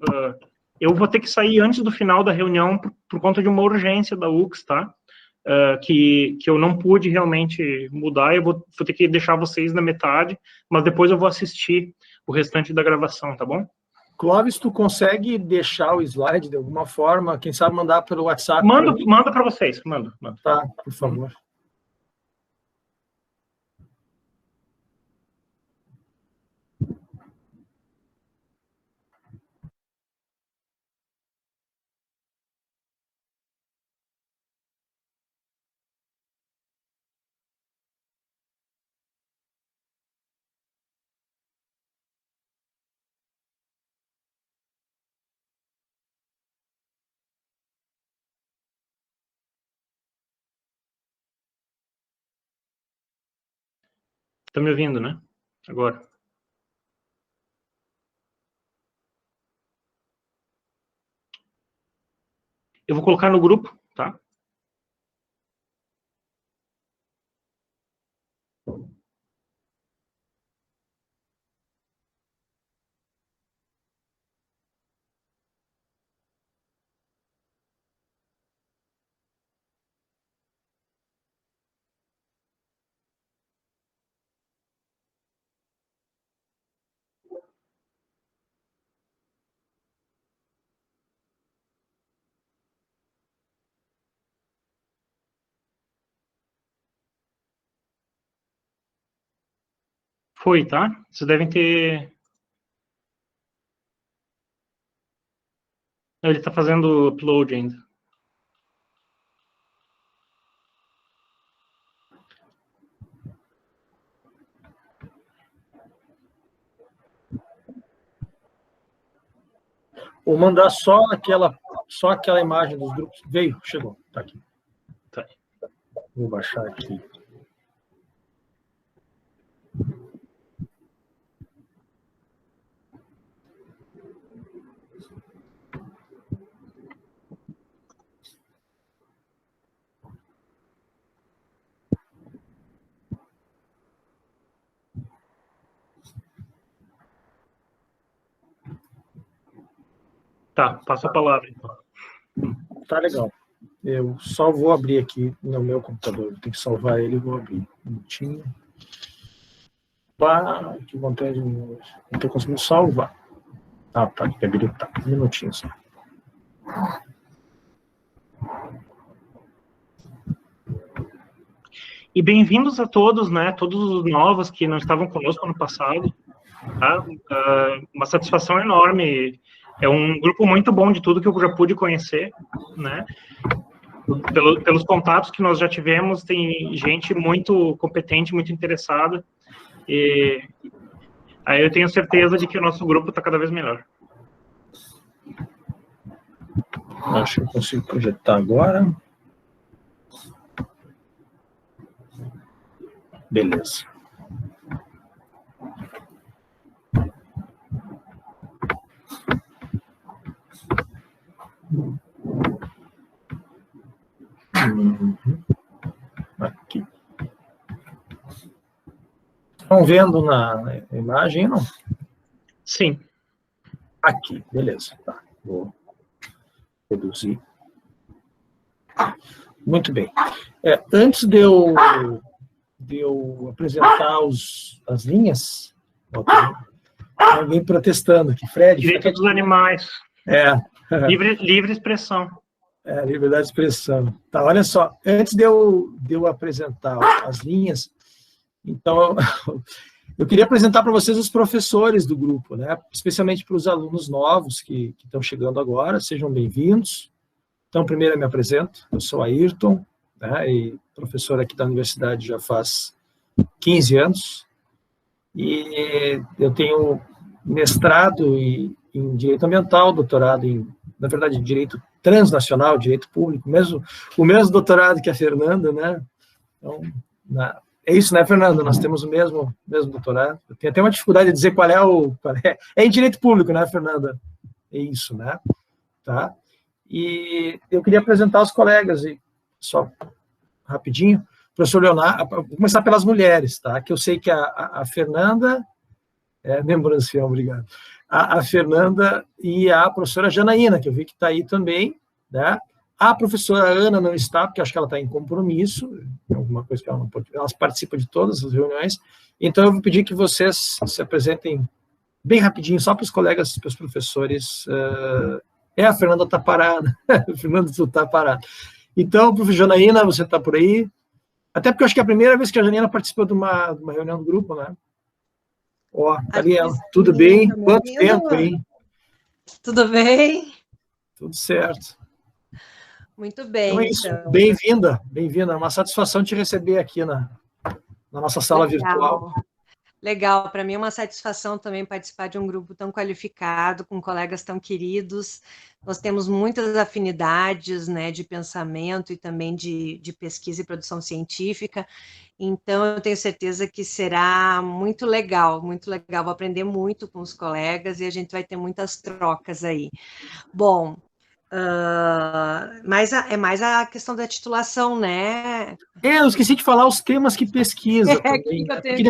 Eu vou ter que sair antes do final da reunião por conta de uma urgência da UX, tá? Que eu não pude realmente mudar. Eu vou ter que deixar vocês na metade, mas depois eu vou assistir o restante da gravação, tá bom? Clóvis, tu consegue deixar o slide de alguma forma? Quem sabe mandar pelo WhatsApp? Manda para vocês, manda. Tá, por favor. Tá me ouvindo, né? Agora. Eu vou colocar no grupo, tá? Foi, tá? Vocês devem ter... Ele está fazendo upload ainda. Ou mandar só aquela imagem dos grupos. Veio, chegou, tá aqui. Tá. Vou baixar aqui. Tá, passa a palavra, então. Tá legal. Eu só vou abrir aqui no meu computador. Tem que salvar ele e vou abrir. Um minutinho. Pá, que vontade. Não estou conseguindo salvar. Ah, tá. Tem que habilitar. Um minutinho só. E bem-vindos a todos, né? Todos os novos que não estavam conosco ano passado. Tá? Uma satisfação enorme. É um grupo muito bom de tudo que eu já pude conhecer, né? Pelos contatos que nós já tivemos, tem gente muito competente, muito interessada. E aí eu tenho certeza de que o nosso grupo está cada vez melhor. Acho que eu consigo projetar agora. Beleza. Aqui. Estão vendo na imagem, não? Sim. Aqui, beleza. Tá. Vou reduzir. Muito bem. Antes de eu apresentar as linhas, ó, tem alguém protestando aqui. Fred. Direito dos animais. Livre expressão. Liberdade de expressão. Tá, olha só. Antes de eu apresentar as linhas, então, eu queria apresentar para vocês os professores do grupo, né? Especialmente para os alunos novos que estão chegando agora. Sejam bem-vindos. Então, primeiro eu me apresento. Eu sou Ayrton, né, e professor aqui da universidade já faz 15 anos, e eu tenho mestrado em Direito Ambiental, doutorado na verdade, em Direito Transnacional, Direito Público, o mesmo doutorado que a Fernanda, né? Então, é isso, né, Fernanda? Nós temos o mesmo doutorado. Eu tenho até uma dificuldade de dizer qual é. É em Direito Público, né, Fernanda? É isso, né? Tá? E eu queria apresentar os colegas, e só rapidinho, professor Leonardo, vou começar pelas mulheres, tá? Que eu sei que a Fernanda, Membrancião, obrigado, a Fernanda e a professora Janaína, que eu vi que está aí também, né? A professora Ana não está, porque acho que ela está em compromisso, alguma coisa que ela não pode, elas participam de todas as reuniões, então eu vou pedir que vocês se apresentem bem rapidinho, só para os colegas, para os professores. A Fernanda está parada, a Fernanda está parada. Então, professora Janaína, você está por aí? Até porque eu acho que é a primeira vez que a Janaína participou de uma reunião do grupo, né? Ó, ali ela. Tudo bem? Quanto tempo, hein? Tudo bem? Tudo certo. Muito bem. Então é isso. Então. Bem-vinda, bem-vinda. É uma satisfação te receber aqui na nossa sala virtual. Legal, para mim é uma satisfação também participar de um grupo tão qualificado, com colegas tão queridos. Nós temos muitas afinidades, né, de pensamento e também de pesquisa e produção científica, então eu tenho certeza que será muito legal, vou aprender muito com os colegas e a gente vai ter muitas trocas aí. Bom, mas é mais a questão da titulação, né? Eu esqueci de falar os temas que pesquisa também, né? Porque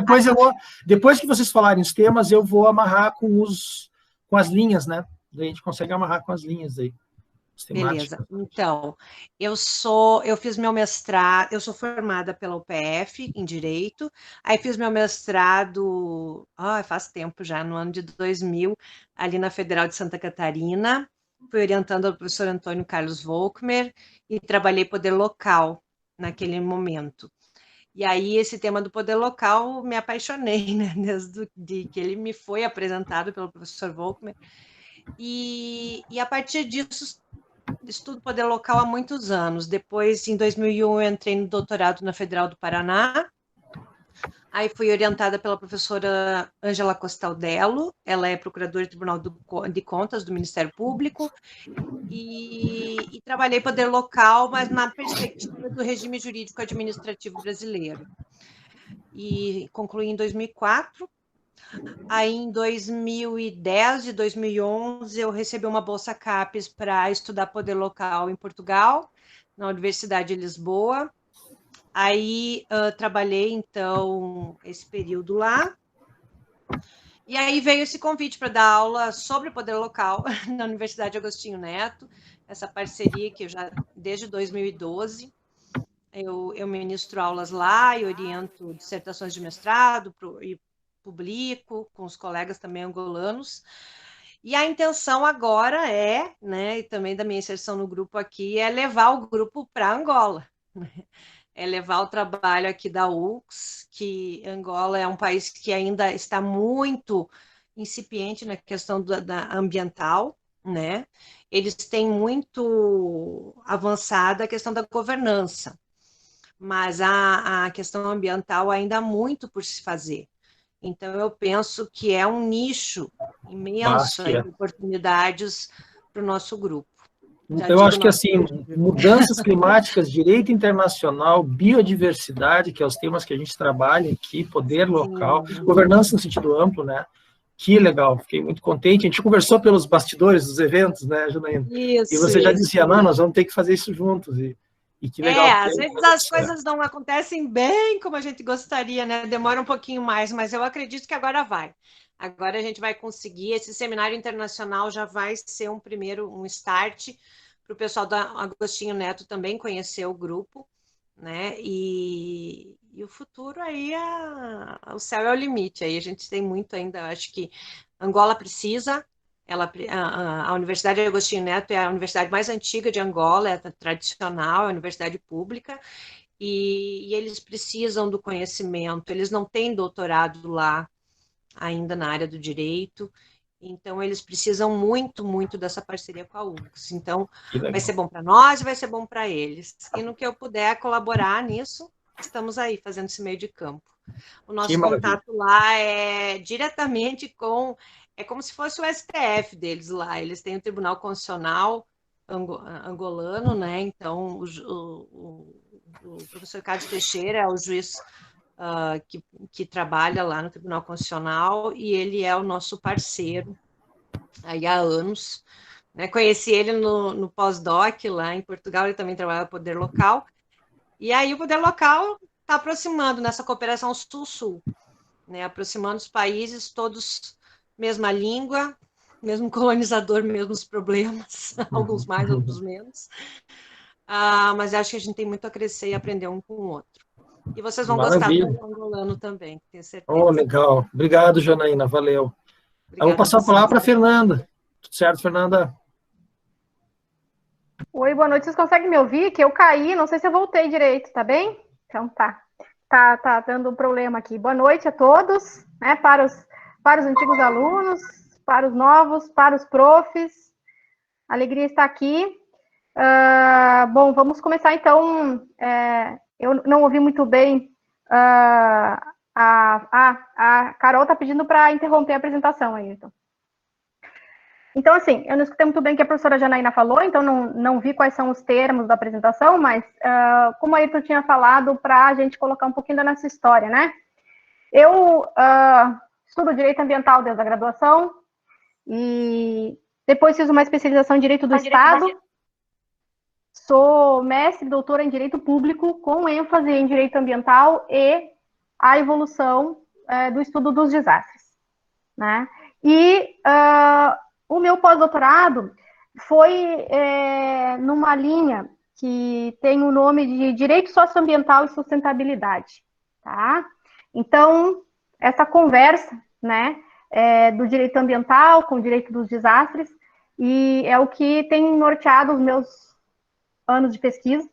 depois que vocês falarem os temas, eu vou amarrar com as linhas, né? Daí a gente consegue amarrar com as linhas aí. Beleza. Então, eu fiz meu mestrado, eu sou formada pela UPF em Direito, aí fiz meu mestrado, faz tempo já, no ano de 2000, ali na Federal de Santa Catarina. Fui orientando o professor Antônio Carlos Volkmer e trabalhei poder local naquele momento. E aí, esse tema do poder local, me apaixonei, né, desde que ele me foi apresentado pelo professor Volkmer. E a partir disso, estudo poder local há muitos anos. Depois, em 2001, eu entrei no doutorado na Federal do Paraná. Aí fui orientada pela professora Ângela Costaldello, ela é procuradora do Tribunal de Contas do Ministério Público, e trabalhei poder local, mas na perspectiva do regime jurídico administrativo brasileiro. E concluí em 2004. Aí, em 2010 e 2011, eu recebi uma bolsa CAPES para estudar poder local em Portugal, na Universidade de Lisboa. Aí, trabalhei, então, esse período lá. E aí veio esse convite para dar aula sobre o poder local na Universidade Agostinho Neto, essa parceria que eu já, desde 2012, eu ministro aulas lá e oriento dissertações de mestrado e publico com os colegas também angolanos. E a intenção agora é, né, e também da minha inserção no grupo aqui, é levar o grupo para Angola. É levar o trabalho aqui da UX, que Angola é um país que ainda está muito incipiente na questão da ambiental, né? Eles têm muito avançada a questão da governança, mas a questão ambiental ainda há muito por se fazer. Então, eu penso que é um nicho imenso de oportunidades para o nosso grupo. Eu acho que, assim, mudanças climáticas, direito internacional, biodiversidade, que é os temas que a gente trabalha aqui, poder local, governança no sentido amplo, né? Que legal, fiquei muito contente. A gente conversou pelos bastidores dos eventos, né, Janaína? Isso. E você já dizia, não, nós vamos ter que fazer isso juntos. E que legal. Às vezes as coisas não acontecem bem como a gente gostaria, né? Demora um pouquinho mais, mas eu acredito que agora vai. Agora a gente vai conseguir. Esse seminário internacional já vai ser um start para o pessoal da Agostinho Neto também conhecer o grupo, né? E o futuro aí, o céu é o limite. Aí a gente tem muito ainda. Acho que Angola precisa. A Universidade Agostinho Neto é a universidade mais antiga de Angola, é tradicional, é a universidade pública, e eles precisam do conhecimento, eles não têm doutorado lá ainda na área do direito, então eles precisam muito, muito dessa parceria com a UX. Então, vai ser bom para nós e vai ser bom para eles. E no que eu puder colaborar nisso, estamos aí fazendo esse meio de campo. O nosso contato lá é diretamente com... É como se fosse o STF deles lá. Eles têm o Tribunal Constitucional angolano, né? Então, o professor Carlos Teixeira é o juiz que trabalha lá no Tribunal Constitucional e ele é o nosso parceiro aí há anos. Né? Conheci ele no pós-doc lá em Portugal, ele também trabalha no Poder Local. E aí o Poder Local está aproximando nessa cooperação sul-sul, né? Aproximando os países todos... mesma língua, mesmo colonizador, mesmos problemas, alguns mais, outros menos. Mas acho que a gente tem muito a crescer e aprender um com o outro. E vocês vão gostar do angolano também, tenho certeza. Oh, legal. Obrigado, Janaína, valeu. Eu vou passar a palavra para a Fernanda. Tudo certo, Fernanda? Oi, boa noite. Vocês conseguem me ouvir? Que eu caí, não sei se eu voltei direito, tá bem? Então tá. Tá dando um problema aqui. Boa noite a todos, né, para os antigos alunos, para os novos, para os profs. Alegria estar aqui. Bom, vamos começar então. Eu não ouvi muito bem. A Carol está pedindo para interromper a apresentação, Ayrton. Então, assim, eu não escutei muito bem o que a professora Janaína falou, então não vi quais são os termos da apresentação, mas como a Ayrton tinha falado, para a gente colocar um pouquinho da nossa história, né? Eu estudo Direito Ambiental desde a graduação e depois fiz uma especialização em Direito do Estado. Sou mestre e doutora em Direito Público, com ênfase em Direito Ambiental e a evolução do estudo dos desastres, né? E o meu pós-doutorado foi numa linha que tem o nome de Direito Socioambiental e Sustentabilidade, tá? Então, essa conversa, né, do direito ambiental com o direito dos desastres, e é o que tem norteado os meus anos de pesquisa.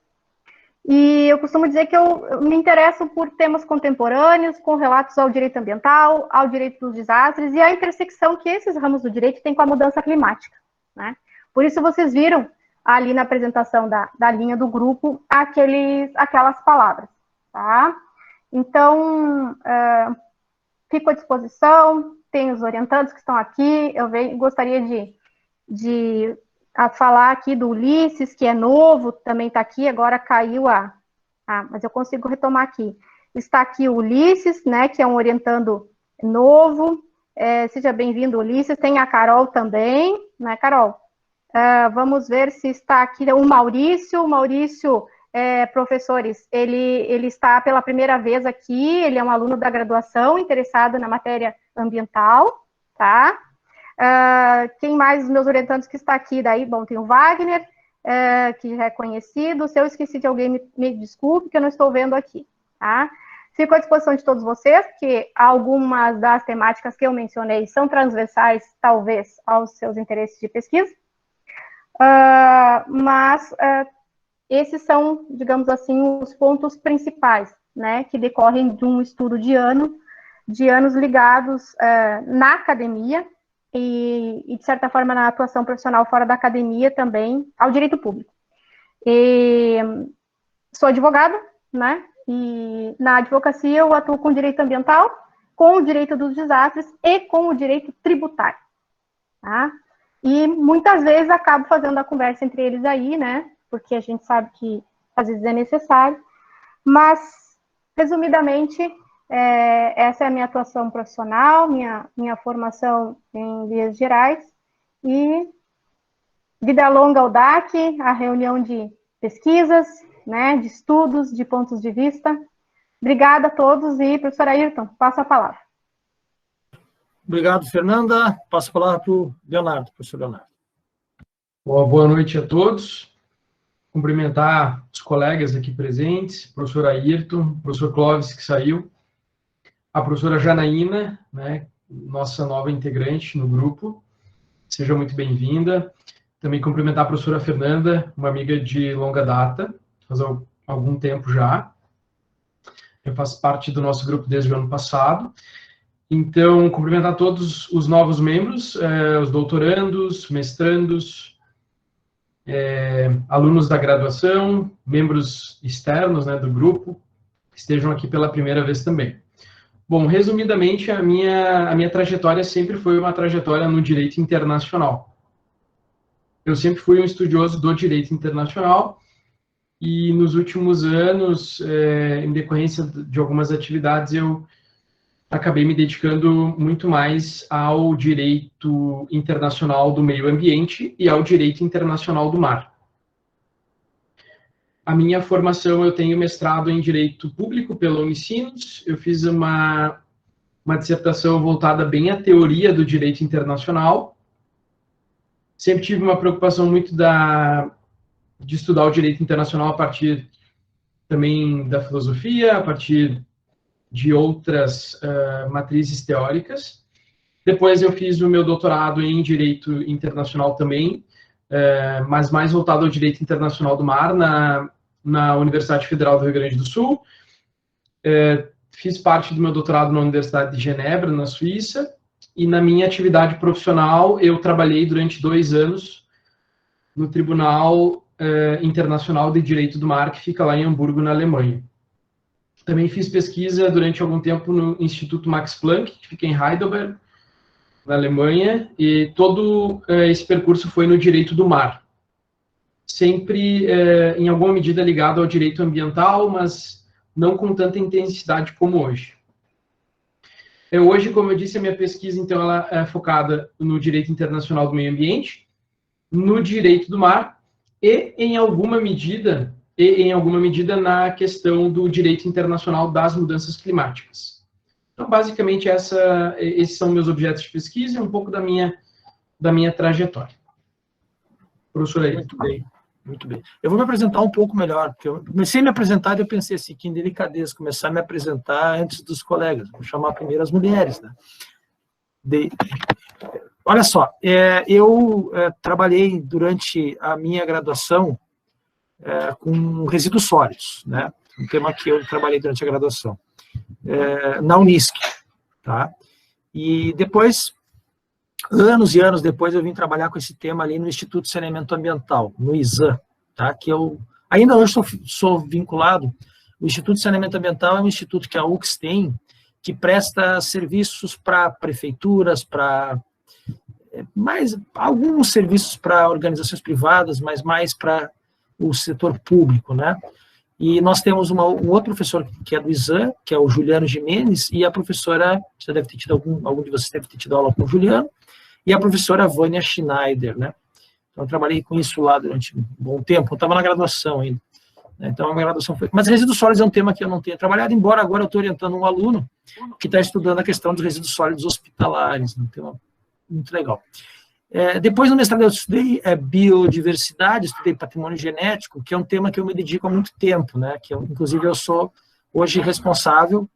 E eu costumo dizer que eu me interesso por temas contemporâneos, com relatos ao direito ambiental, ao direito dos desastres e a intersecção que esses ramos do direito têm com a mudança climática, né? Por isso vocês viram ali na apresentação da linha do grupo aquelas palavras, tá? Então, fico à disposição, tem os orientandos que estão aqui, eu gostaria de falar aqui do Ulisses, que é novo, também está aqui, agora caiu mas eu consigo retomar aqui. Está aqui o Ulisses, né, que é um orientando novo, seja bem-vindo, Ulisses, tem a Carol também, né, Carol? Vamos ver se está aqui o Maurício professores, ele está pela primeira vez aqui, ele é um aluno da graduação, interessado na matéria ambiental, tá? Quem mais dos meus orientandos que está aqui daí? Bom, tem o Wagner, que já é conhecido. Se eu esqueci de alguém, me desculpe, que eu não estou vendo aqui, tá? Fico à disposição de todos vocês, porque algumas das temáticas que eu mencionei são transversais, talvez, aos seus interesses de pesquisa, mas esses são, digamos assim, os pontos principais, né, que decorrem de um estudo de anos ligados na academia e, de certa forma, na atuação profissional fora da academia também, ao direito público. Sou advogada, né, e na advocacia eu atuo com direito ambiental, com o direito dos desastres e com o direito tributário, tá? E muitas vezes acabo fazendo a conversa entre eles aí, né, porque a gente sabe que às vezes é necessário, mas, resumidamente, essa é a minha atuação profissional, minha formação em vias gerais, e vida longa ao DAC, a reunião de pesquisas, né, de estudos, de pontos de vista. Obrigada a todos e, professor Ayrton, passo a palavra. Obrigado, Fernanda. Passo a palavra para o Leonardo, professor Leonardo. Boa noite a todos. Cumprimentar os colegas aqui presentes, professor Ayrton, professor Clóvis, que saiu, a professora Janaína, né, nossa nova integrante no grupo, seja muito bem-vinda. Também cumprimentar a professora Fernanda, uma amiga de longa data, faz algum tempo já. Eu faço parte do nosso grupo desde o ano passado. Então, cumprimentar todos os novos membros, os doutorandos, mestrandos, alunos da graduação, membros externos, né, do grupo, que estejam aqui pela primeira vez também. Bom, resumidamente, a minha trajetória sempre foi uma trajetória no direito internacional. Eu sempre fui um estudioso do direito internacional e nos últimos anos, em decorrência de algumas atividades, eu acabei me dedicando muito mais ao direito internacional do meio ambiente e ao direito internacional do mar. A minha formação, eu tenho mestrado em Direito Público pela Unicinos, eu fiz uma dissertação voltada bem à teoria do direito internacional. Sempre tive uma preocupação muito de estudar o direito internacional a partir também da filosofia, a partir de outras matrizes teóricas. Depois eu fiz o meu doutorado em Direito Internacional também, mas mais voltado ao Direito Internacional do Mar, na Universidade Federal do Rio Grande do Sul. Fiz parte do meu doutorado na Universidade de Genebra, na Suíça, e na minha atividade profissional eu trabalhei durante 2 anos no Tribunal Internacional de Direito do Mar, que fica lá em Hamburgo, na Alemanha. Também fiz pesquisa durante algum tempo no Instituto Max Planck, que fica em Heidelberg, na Alemanha, e todo esse percurso foi no direito do mar. Sempre, em alguma medida, ligado ao direito ambiental, mas não com tanta intensidade como hoje. Hoje, como eu disse, a minha pesquisa, então, ela é focada no direito internacional do meio ambiente, no direito do mar, e, em alguma medida, na questão do direito internacional das mudanças climáticas. Então, basicamente, esses são meus objetos de pesquisa e um pouco da minha trajetória. Professor Ayrton. Muito bem, muito bem. Eu vou me apresentar um pouco melhor, porque eu comecei a me apresentar e eu pensei assim, que indelicadeza começar a me apresentar antes dos colegas. Vou chamar primeiro as mulheres, né? Olha só, eu trabalhei durante a minha graduação com resíduos sólidos, né? Um tema que eu trabalhei durante a graduação, na Unisc, tá? E depois, anos e anos depois, eu vim trabalhar com esse tema ali no Instituto de Saneamento Ambiental, no ISAM, tá? Que eu ainda hoje sou vinculado. O Instituto de Saneamento Ambiental é um instituto que a UX tem, que presta serviços para prefeituras, mais alguns serviços para organizações privadas, mas mais para o setor público, né? E nós temos um outro professor que é do ISAM, que é o Juliano Jimenez, e a professora, você deve ter tido algum de vocês deve ter tido aula com o Juliano, e a professora Vânia Schneider, né? Então, eu trabalhei com isso lá durante um bom tempo, eu estava na graduação ainda. Então, a minha graduação foi... Mas resíduos sólidos é um tema que eu não tenho trabalhado, embora agora eu estou orientando um aluno que está estudando a questão dos resíduos sólidos hospitalares, um tema muito legal. Depois, no mestrado, eu estudei biodiversidade, estudei patrimônio genético, que é um tema que eu me dedico há muito tempo, né? Que inclusive, eu sou hoje responsável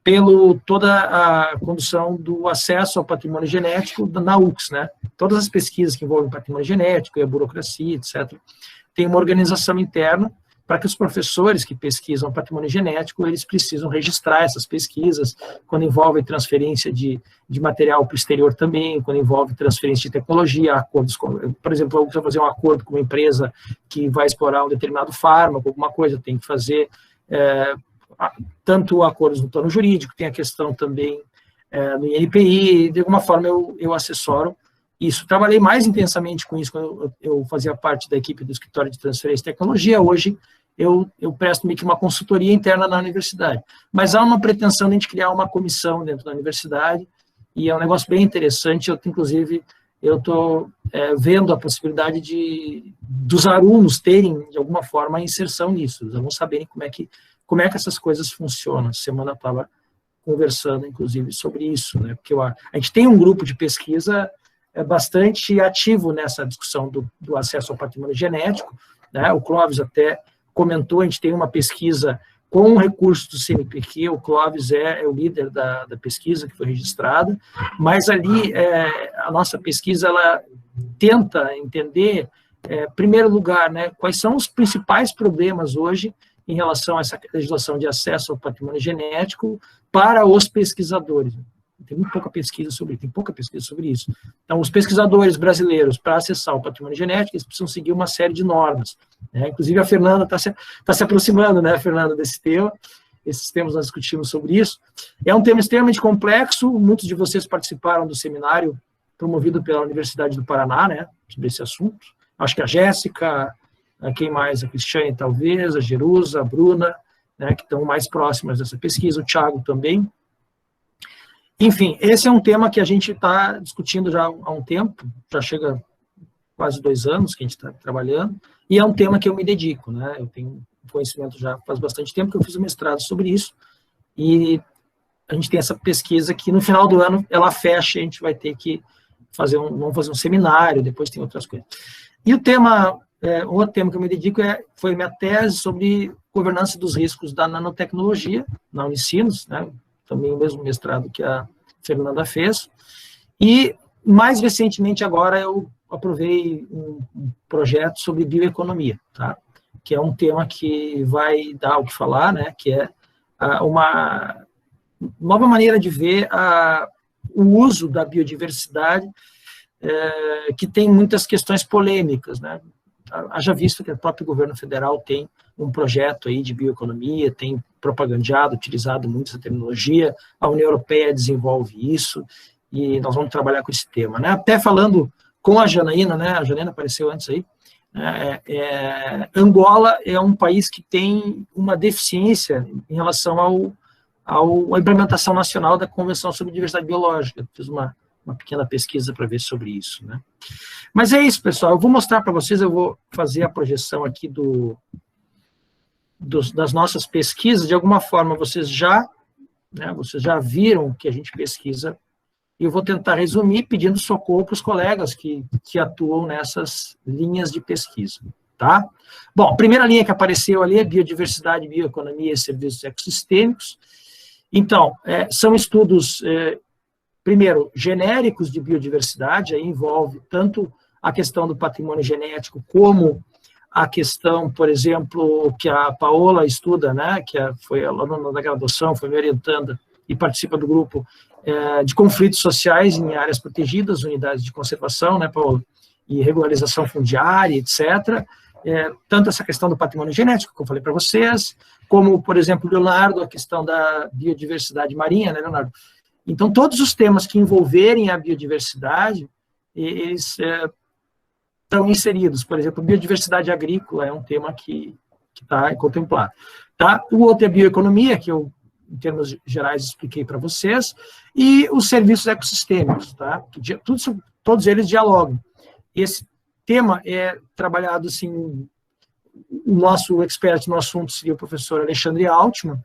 pelo toda a condução do acesso ao patrimônio genético na UFRGS, né? Todas as pesquisas que envolvem patrimônio genético e a burocracia, etc., tem uma organização interna para que os professores que pesquisam patrimônio genético, eles precisam registrar essas pesquisas, quando envolve transferência de material para o exterior também, quando envolve transferência de tecnologia, acordos com, por exemplo, eu vou fazer um acordo com uma empresa que vai explorar um determinado fármaco, alguma coisa, tem que fazer tanto acordos no plano jurídico, tem a questão também no INPI, de alguma forma eu assessoro isso. Trabalhei mais intensamente com isso quando eu fazia parte da equipe do escritório de transferência de tecnologia. Hoje eu presto meio que uma consultoria interna na universidade. Mas há uma pretensão de a gente criar uma comissão dentro da universidade, e é um negócio bem interessante. Inclusive, eu estou vendo a possibilidade dos alunos terem, de alguma forma, a inserção nisso. Eles vão saberem como é que essas coisas funcionam. Essa semana eu estava conversando, inclusive, sobre isso, né? Porque a gente tem um grupo de pesquisa bastante ativo nessa discussão do acesso ao patrimônio genético, né? O Clóvis até comentou, a gente tem uma pesquisa com recursos do CNPq, o Clóvis é o líder da pesquisa que foi registrada, mas ali a nossa pesquisa, ela tenta entender, em primeiro lugar, né, quais são os principais problemas hoje em relação a essa legislação de acesso ao patrimônio genético para os pesquisadores. Tem muito pouca pesquisa sobre isso. Então, os pesquisadores brasileiros, para acessar o patrimônio genético, eles precisam seguir uma série de normas, né? Inclusive, a Fernanda está se aproximando, né, Fernanda, desse tema. Esses temas nós discutimos sobre isso. É um tema extremamente complexo, muitos de vocês participaram do seminário promovido pela Universidade do Paraná, né, sobre esse assunto. Acho que a Jéssica, quem mais? A Cristiane, talvez, a Jerusa, a Bruna, né, que estão mais próximas dessa pesquisa, o Thiago também. Enfim, esse é um tema que a gente está discutindo já há um tempo, já chega quase 2 anos que a gente está trabalhando, e é um tema que eu me dedico, né? Eu tenho conhecimento já faz bastante tempo que eu fiz um mestrado sobre isso, e a gente tem essa pesquisa que no final do ano ela fecha, a gente vai ter que vamos fazer um seminário, depois tem outras coisas. E o tema, outro tema que eu me dedico foi minha tese sobre governança dos riscos da nanotecnologia, na Unicinos, né? Também o mesmo mestrado que a Fernanda fez, e mais recentemente agora eu aprovei um projeto sobre bioeconomia, tá? Que é um tema que vai dar o que falar, né? Que é uma nova maneira de ver o uso da biodiversidade, que tem muitas questões polêmicas, né? Haja visto que o próprio governo federal tem um projeto aí de bioeconomia, tem propagandeado, utilizado muito essa terminologia, a União Europeia desenvolve isso, e nós vamos trabalhar com esse tema, né? Até falando com a Janaína, né? A Janaína apareceu antes aí, Angola é um país que tem uma deficiência em relação à implementação nacional da Convenção sobre Diversidade Biológica. Fiz uma pequena pesquisa para ver sobre isso, né? Mas é isso, pessoal. Eu vou mostrar para vocês, eu vou fazer a projeção aqui das nossas pesquisas. De alguma forma, vocês já viram o que a gente pesquisa, e eu vou tentar resumir pedindo socorro para os colegas que atuam nessas linhas de pesquisa, tá? Bom, a primeira linha que apareceu ali é biodiversidade, bioeconomia e serviços ecossistêmicos. Então, são estudos... primeiro, genéricos de biodiversidade, aí envolve tanto a questão do patrimônio genético, como a questão, por exemplo, que a Paola estuda, né, que foi aluna da graduação, foi me orientando e participa do grupo de conflitos sociais em áreas protegidas, unidades de conservação, né, Paola, e regularização fundiária, etc. Tanto essa questão do patrimônio genético, que eu falei para vocês, como, por exemplo, Leonardo, a questão da biodiversidade marinha, né, Leonardo? Então, todos os temas que envolverem a biodiversidade, eles estão inseridos. Por exemplo, biodiversidade agrícola é um tema que está contemplado. Tá? O outro é bioeconomia, que eu, em termos gerais, expliquei para vocês, e os serviços ecossistêmicos, tá? Todos eles dialogam. Esse tema é trabalhado, assim, o nosso expert no assunto seria o professor Alexandre Altman,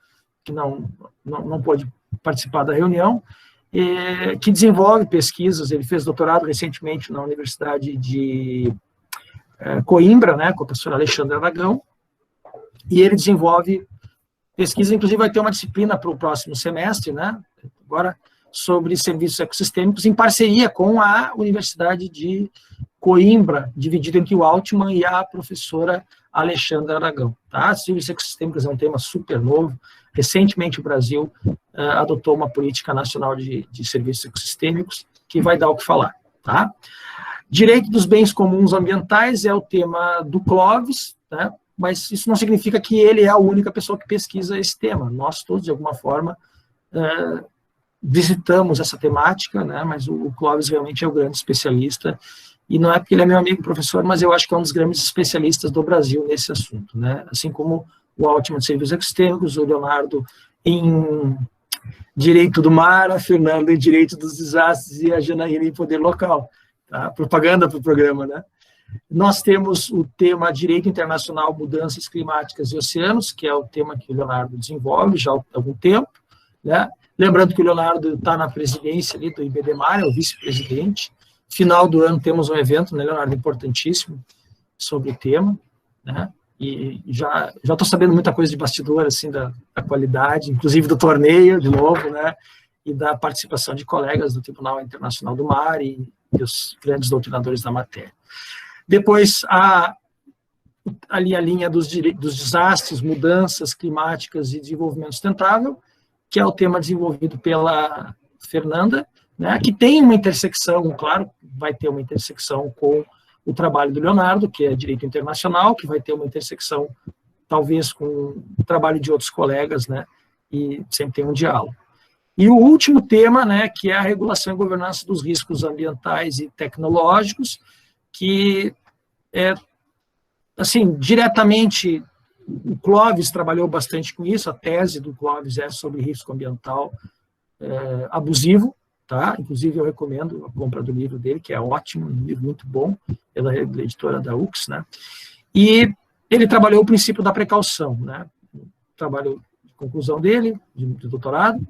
que não pôde participar da reunião, que desenvolve pesquisas. Ele fez doutorado recentemente na Universidade de Coimbra, né, com o professor Alexandre Aragão, e ele desenvolve pesquisa, inclusive vai ter uma disciplina para o próximo semestre, né, agora, sobre serviços ecossistêmicos, em parceria com a Universidade de Coimbra, dividida entre o Altman e a professora Alexandra Aragão. Tá? Serviços ecossistêmicos é um tema super novo. Recentemente, o Brasil adotou uma política nacional de serviços ecossistêmicos que vai dar o que falar. Tá? Direito dos bens comuns ambientais é o tema do Clóvis, né? Mas isso não significa que ele é a única pessoa que pesquisa esse tema. Nós todos, de alguma forma, visitamos essa temática, né? Mas o Clóvis realmente é o grande especialista, e não é porque ele é meu amigo professor, mas eu acho que é um dos grandes especialistas do Brasil nesse assunto, né? Assim como o Altman de Serviços Ecossistêmicos, o Leonardo em Direito do Mar, a Fernanda em Direito dos Desastres e a Janaína em Poder Local. Tá? Propaganda para o programa, né? Nós temos o tema Direito Internacional, Mudanças Climáticas e Oceanos, que é o tema que o Leonardo desenvolve já há algum tempo, né? Lembrando que o Leonardo está na presidência ali do IBDMAR, é o vice-presidente. Final do ano temos um evento, né, Leonardo, importantíssimo sobre o tema, né? E já estou sabendo muita coisa de bastidor, assim, da qualidade, inclusive do torneio, de novo, né? E da participação de colegas do Tribunal Internacional do Mar e os grandes doutrinadores da matéria. Depois, ali a linha dos desastres, mudanças climáticas e desenvolvimento sustentável, que é o tema desenvolvido pela Fernanda, né, que tem uma intersecção, claro, vai ter uma intersecção com o trabalho do Leonardo, que é Direito Internacional, que vai ter uma intersecção, talvez, com o trabalho de outros colegas, né, e sempre tem um diálogo. E o último tema, né, que é a regulação e governança dos riscos ambientais e tecnológicos, que é, assim, diretamente, o Clóvis trabalhou bastante com isso, a tese do Clóvis é sobre risco ambiental abusivo, tá? Inclusive eu recomendo a compra do livro dele, que é ótimo, um livro muito bom, pela editora da UX, né? E ele trabalhou o princípio da precaução, né? Trabalho de conclusão dele, de doutorado.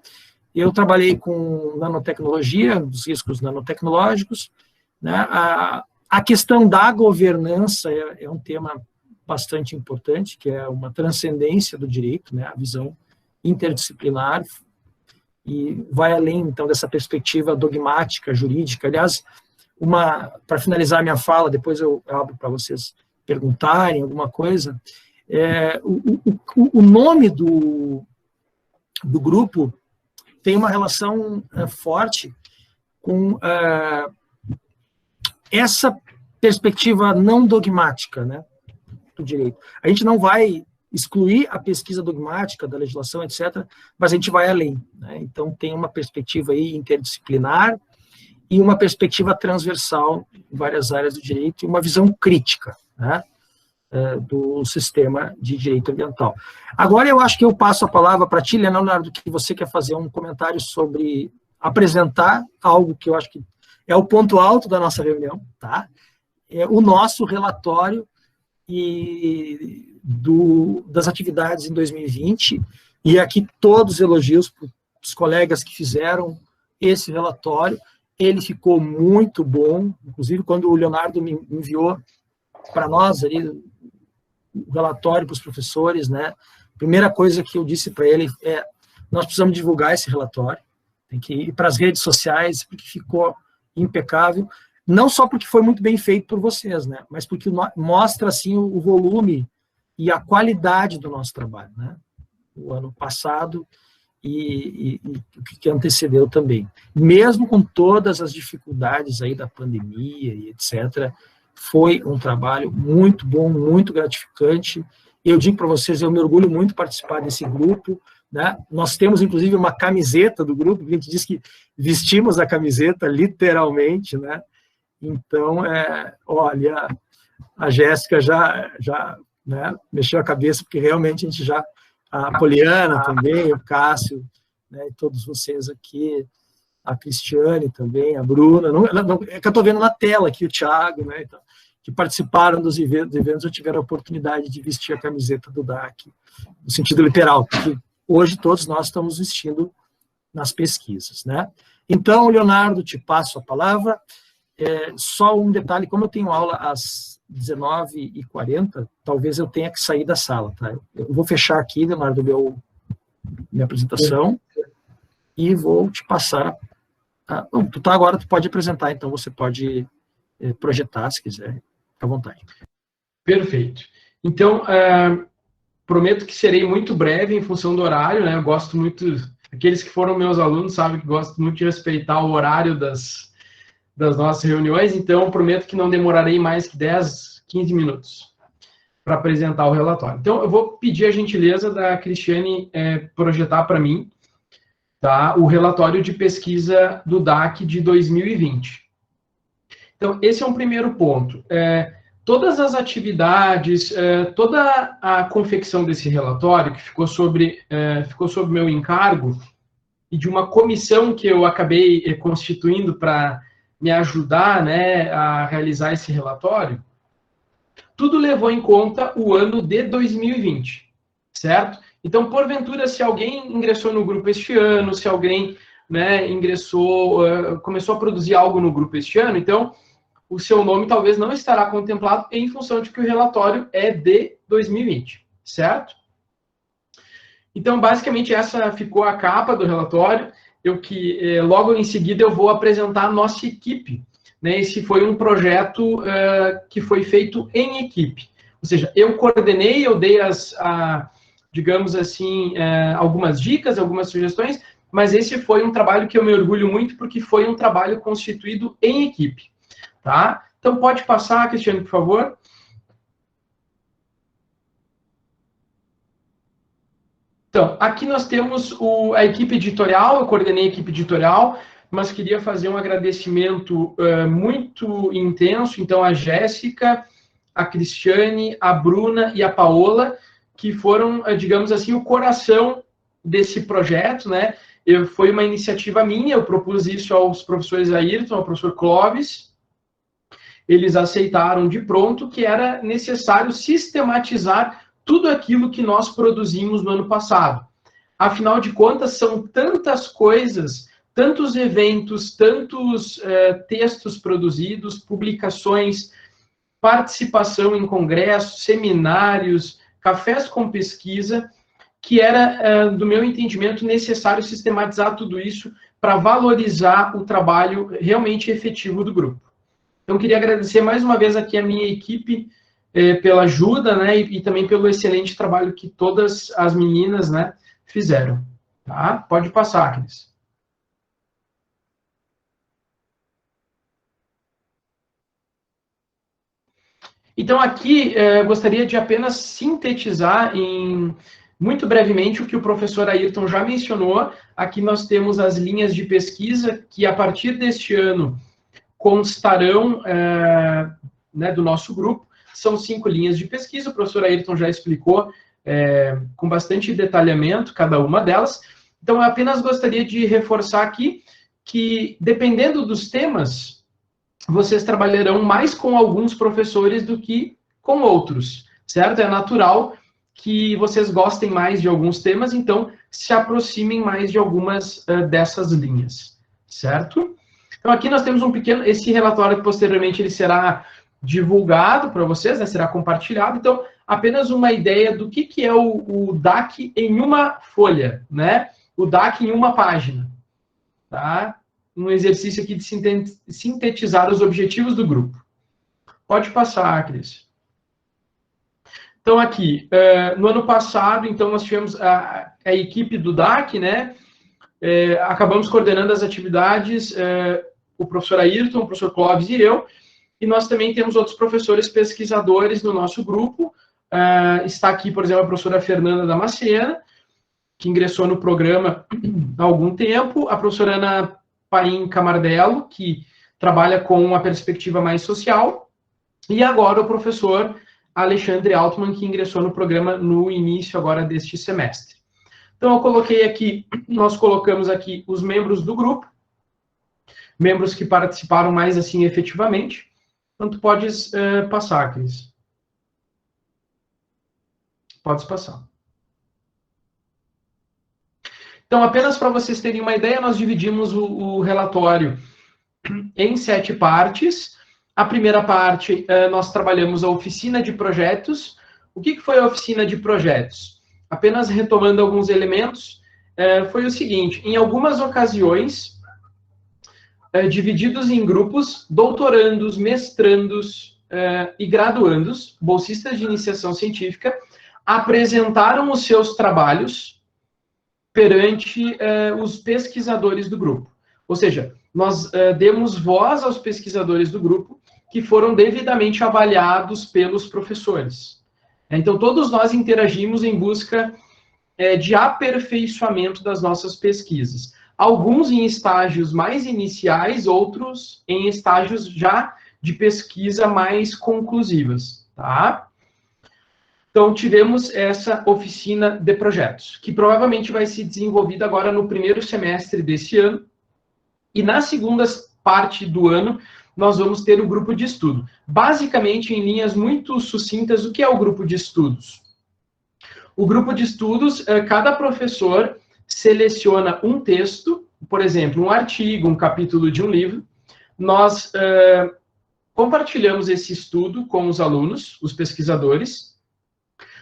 Eu trabalhei com nanotecnologia, os riscos nanotecnológicos, né? A questão da governança é um tema bastante importante, que é uma transcendência do direito, né? A visão interdisciplinar, e vai além, então, dessa perspectiva dogmática, jurídica. Aliás, para finalizar minha fala, depois eu abro para vocês perguntarem alguma coisa, o nome do grupo tem uma relação forte com essa perspectiva não dogmática, né, do direito. A gente não vai excluir a pesquisa dogmática da legislação, etc., mas a gente vai além, né? Então, tem uma perspectiva aí interdisciplinar e uma perspectiva transversal em várias áreas do direito e uma visão crítica, né, do sistema de direito ambiental. Agora, eu acho que eu passo a palavra para ti, Leonardo, que você quer fazer um comentário sobre apresentar algo que eu acho que é o ponto alto da nossa reunião, tá? É o nosso relatório das atividades em 2020, e aqui todos os elogios para os colegas que fizeram esse relatório. Ele ficou muito bom, inclusive quando o Leonardo me enviou para nós ali o relatório para os professores, né? A primeira coisa que eu disse para ele é: nós precisamos divulgar esse relatório, tem que ir para as redes sociais, porque ficou impecável. Não só porque foi muito bem feito por vocês, né, mas porque mostra, assim, o volume e a qualidade do nosso trabalho, né, o ano passado e o que antecedeu também. Mesmo com todas as dificuldades aí da pandemia e etc., foi um trabalho muito bom, muito gratificante. Eu digo para vocês, eu me orgulho muito de participar desse grupo, né? Nós temos, inclusive, uma camiseta do grupo, a gente diz que vestimos a camiseta, literalmente, né? Então, olha, a Jéssica já né, mexeu a cabeça, porque realmente a gente já, a Poliana também, o Cássio, né, e todos vocês aqui, a Cristiane também, a Bruna, é que eu estou vendo na tela aqui o Thiago, né, então, que participaram dos eventos ou tiveram a oportunidade de vestir a camiseta do DAC, no sentido literal, porque hoje todos nós estamos vestindo nas pesquisas, né? Então, Leonardo, te passo a palavra. Só um detalhe, como eu tenho aula às 19h40, talvez eu tenha que sair da sala, tá? Eu vou fechar aqui, Leonardo, minha apresentação, e vou te passar... tu tá agora, tu pode apresentar, então você pode projetar, se quiser, fica à vontade. Perfeito. Então, prometo que serei muito breve em função do horário, né? Eu gosto muito, aqueles que foram meus alunos sabem que gosto muito de respeitar o horário das nossas reuniões, então prometo que não demorarei mais que 10, 15 minutos para apresentar o relatório. Então, eu vou pedir a gentileza da Cristiane projetar para mim, tá, o relatório de pesquisa do DAC de 2020. Então, esse é um primeiro ponto. Todas as atividades, toda a confecção desse relatório, que ficou sob meu encargo, e de uma comissão que eu acabei constituindo para me ajudar, né, a realizar esse relatório, tudo levou em conta o ano de 2020, certo? Então, porventura, se alguém ingressou no grupo este ano, se alguém, né, começou a produzir algo no grupo este ano, então, o seu nome talvez não estará contemplado em função de que o relatório é de 2020, certo? Então, basicamente, essa ficou a capa do relatório. Logo em seguida eu vou apresentar a nossa equipe, né? Esse foi um projeto que foi feito em equipe, ou seja, eu coordenei, eu dei digamos assim, algumas dicas, algumas sugestões, mas esse foi um trabalho que eu me orgulho muito porque foi um trabalho constituído em equipe, tá? Então pode passar, Cristiane, por favor. Então, aqui nós temos a equipe editorial, eu coordenei a equipe editorial, mas queria fazer um agradecimento muito intenso, então, a Jéssica, a Cristiane, a Bruna e a Paola, que foram, digamos assim, o coração desse projeto, né? Foi uma iniciativa minha, eu propus isso aos professores Ayrton, ao professor Clóvis, eles aceitaram de pronto que era necessário sistematizar tudo aquilo que nós produzimos no ano passado. Afinal de contas, são tantas coisas, tantos eventos, tantos textos produzidos, publicações, participação em congressos, seminários, cafés com pesquisa, que era, do meu entendimento, necessário sistematizar tudo isso para valorizar o trabalho realmente efetivo do grupo. Então, queria agradecer mais uma vez aqui a minha equipe, pela ajuda, né, e também pelo excelente trabalho que todas as meninas, né, fizeram. Tá? Pode passar, Cris. Então, aqui, gostaria de apenas sintetizar muito brevemente o que o professor Ayrton já mencionou. Aqui nós temos as linhas de pesquisa que, a partir deste ano, constarão né, do nosso grupo. São 5 linhas de pesquisa, o professor Ayrton já explicou com bastante detalhamento cada uma delas. Então, eu apenas gostaria de reforçar aqui que, dependendo dos temas, vocês trabalharão mais com alguns professores do que com outros, certo? É natural que vocês gostem mais de alguns temas, então se aproximem mais de algumas dessas linhas, certo? Então, aqui nós temos esse relatório que posteriormente ele será divulgado para vocês, né, será compartilhado. Então, apenas uma ideia do que é o DAC em uma folha, né? O DAC em uma página, tá? Um exercício aqui de sintetizar os objetivos do grupo. Pode passar, Cris. Então, aqui, no ano passado, então, nós tivemos a equipe do DAC, né? Acabamos coordenando as atividades, o professor Ayrton, o professor Clóvis e eu, e nós também temos outros professores pesquisadores no nosso grupo. Está aqui, por exemplo, a professora Fernanda Damascena, que ingressou no programa há algum tempo, a professora Ana Paim Camardello, que trabalha com uma perspectiva mais social, e agora o professor Alexandre Altman, que ingressou no programa no início agora deste semestre. Então, eu coloquei aqui, nós colocamos aqui os membros do grupo, membros que participaram mais assim efetivamente. Então, tu podes passar, Cris. Podes passar. Então, apenas para vocês terem uma ideia, nós dividimos o relatório em 7 partes. A primeira parte, nós trabalhamos a oficina de projetos. O que foi a oficina de projetos? Apenas retomando alguns elementos, foi o seguinte: em algumas ocasiões, divididos em grupos, doutorandos, mestrandos e graduandos, bolsistas de iniciação científica, apresentaram os seus trabalhos perante os pesquisadores do grupo. Ou seja, nós demos voz aos pesquisadores do grupo que foram devidamente avaliados pelos professores. Então, todos nós interagimos em busca de aperfeiçoamento das nossas pesquisas. Alguns em estágios mais iniciais, outros em estágios já de pesquisa mais conclusivas, tá? Então, tivemos essa oficina de projetos, que provavelmente vai ser desenvolvida agora no primeiro semestre desse ano, e na segunda parte do ano, nós vamos ter o grupo de estudo. Basicamente, em linhas muito sucintas, o que é o grupo de estudos? O grupo de estudos, cada professor seleciona um texto, por exemplo, um artigo, um capítulo de um livro. Nós compartilhamos esse estudo com os alunos, os pesquisadores.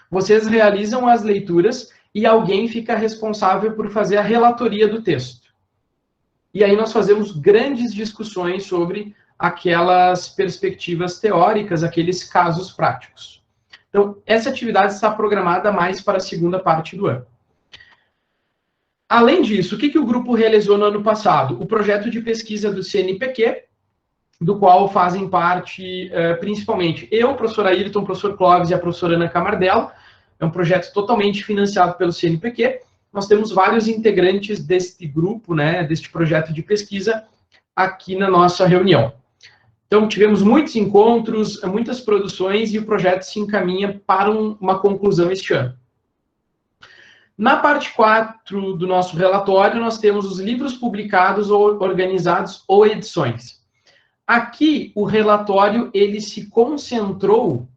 Vocês realizam as leituras e alguém fica responsável por fazer a relatoria do texto. E aí nós fazemos grandes discussões sobre aquelas perspectivas teóricas, aqueles casos práticos. Então, essa atividade está programada mais para a segunda parte do ano. Além disso, o que o grupo realizou no ano passado? O projeto de pesquisa do CNPq, do qual fazem parte, principalmente, eu, o professor Ayrton, o professor Clóvis e a professora Ana Camardello. É um projeto totalmente financiado pelo CNPq. Nós temos vários integrantes deste grupo, né, deste projeto de pesquisa, aqui na nossa reunião. Então, tivemos muitos encontros, muitas produções, e o projeto se encaminha para uma conclusão este ano. Na parte 4 do nosso relatório, nós temos os livros publicados ou organizados ou edições. Aqui, o relatório, ele se concentrou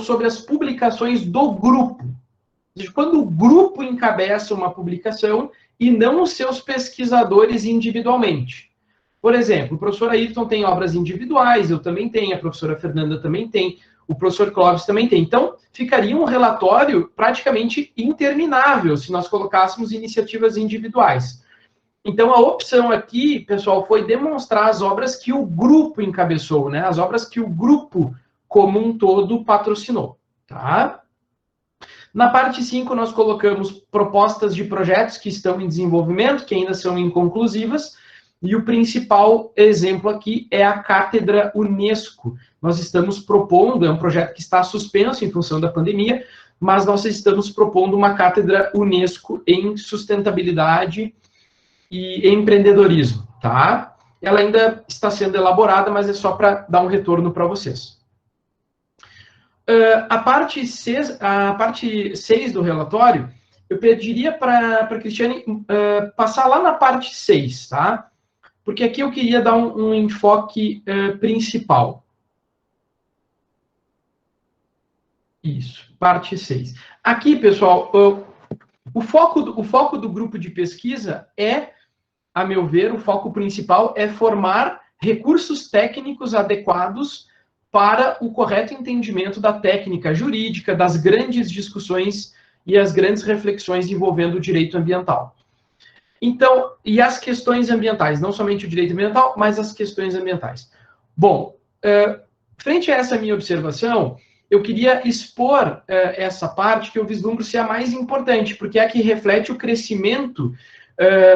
sobre as publicações do grupo. Ou seja, quando o grupo encabeça uma publicação e não os seus pesquisadores individualmente. Por exemplo, o professor Ayrton tem obras individuais, eu também tenho, a professora Fernanda também tem, o professor Clóvis também tem. Então, ficaria um relatório praticamente interminável se nós colocássemos iniciativas individuais. Então, a opção aqui, pessoal, foi demonstrar as obras que o grupo encabeçou, né? As obras que o grupo, como um todo, patrocinou, tá? Na parte 5, nós colocamos propostas de projetos que estão em desenvolvimento, que ainda são inconclusivas, e o principal exemplo aqui é a Cátedra Unesco. Nós estamos propondo, é um projeto que está suspenso em função da pandemia, mas nós estamos propondo uma Cátedra Unesco em sustentabilidade e empreendedorismo, tá? Ela ainda está sendo elaborada, mas é só para dar um retorno para vocês. A parte 6 do relatório, eu pediria para a Cristiane passar lá na parte 6, tá? Porque aqui eu queria dar um enfoque principal. Isso, parte 6. Aqui, pessoal, o foco do grupo de pesquisa a meu ver, o foco principal é formar recursos técnicos adequados para o correto entendimento da técnica jurídica, das grandes discussões e as grandes reflexões envolvendo o direito ambiental. Então, e as questões ambientais, não somente o direito ambiental, mas as questões ambientais. Bom, frente a essa minha observação, eu queria expor essa parte que eu vislumbro ser a mais importante, porque é a que reflete o crescimento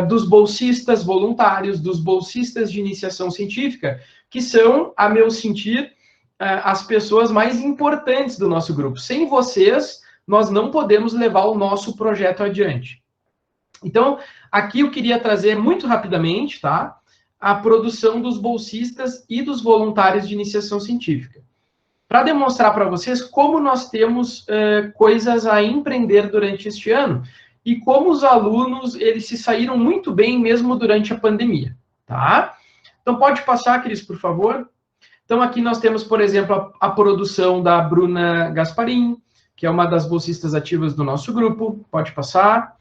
dos bolsistas voluntários, dos bolsistas de iniciação científica, que são, a meu sentir, as pessoas mais importantes do nosso grupo. Sem vocês, nós não podemos levar o nosso projeto adiante. Então, aqui eu queria trazer muito rapidamente, tá, a produção dos bolsistas e dos voluntários de iniciação científica, para demonstrar para vocês como nós temos coisas a empreender durante este ano e como os alunos eles se saíram muito bem mesmo durante a pandemia, tá? Então, pode passar, Cris, por favor. Então, aqui nós temos, por exemplo, a produção da Bruna Gasparim, que é uma das bolsistas ativas do nosso grupo. Pode passar.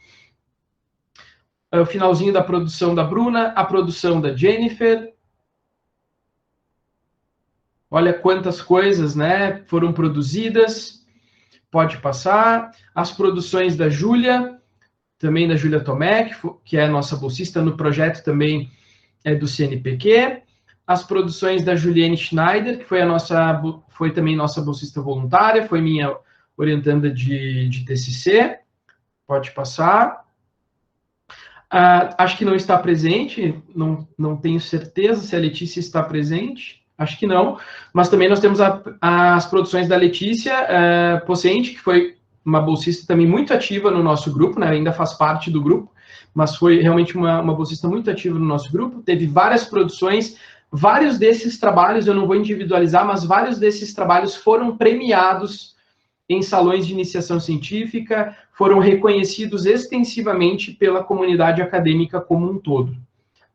O finalzinho da produção da Bruna, a produção da Jennifer. Olha quantas coisas, né, foram produzidas. Pode passar. As produções da Júlia, também da Júlia Tomé, que é a nossa bolsista no projeto também do CNPq. As produções da Juliane Schneider, que foi também nossa bolsista voluntária, foi minha orientanda de TCC. Pode passar. Acho que não está presente, não tenho certeza se a Letícia está presente, acho que não, mas também nós temos as produções da Letícia Pocente, que foi uma bolsista também muito ativa no nosso grupo, né, ainda faz parte do grupo, mas foi realmente uma bolsista muito ativa no nosso grupo, teve várias produções, vários desses trabalhos, eu não vou individualizar, mas vários desses trabalhos foram premiados em salões de iniciação científica, foram reconhecidos extensivamente pela comunidade acadêmica como um todo.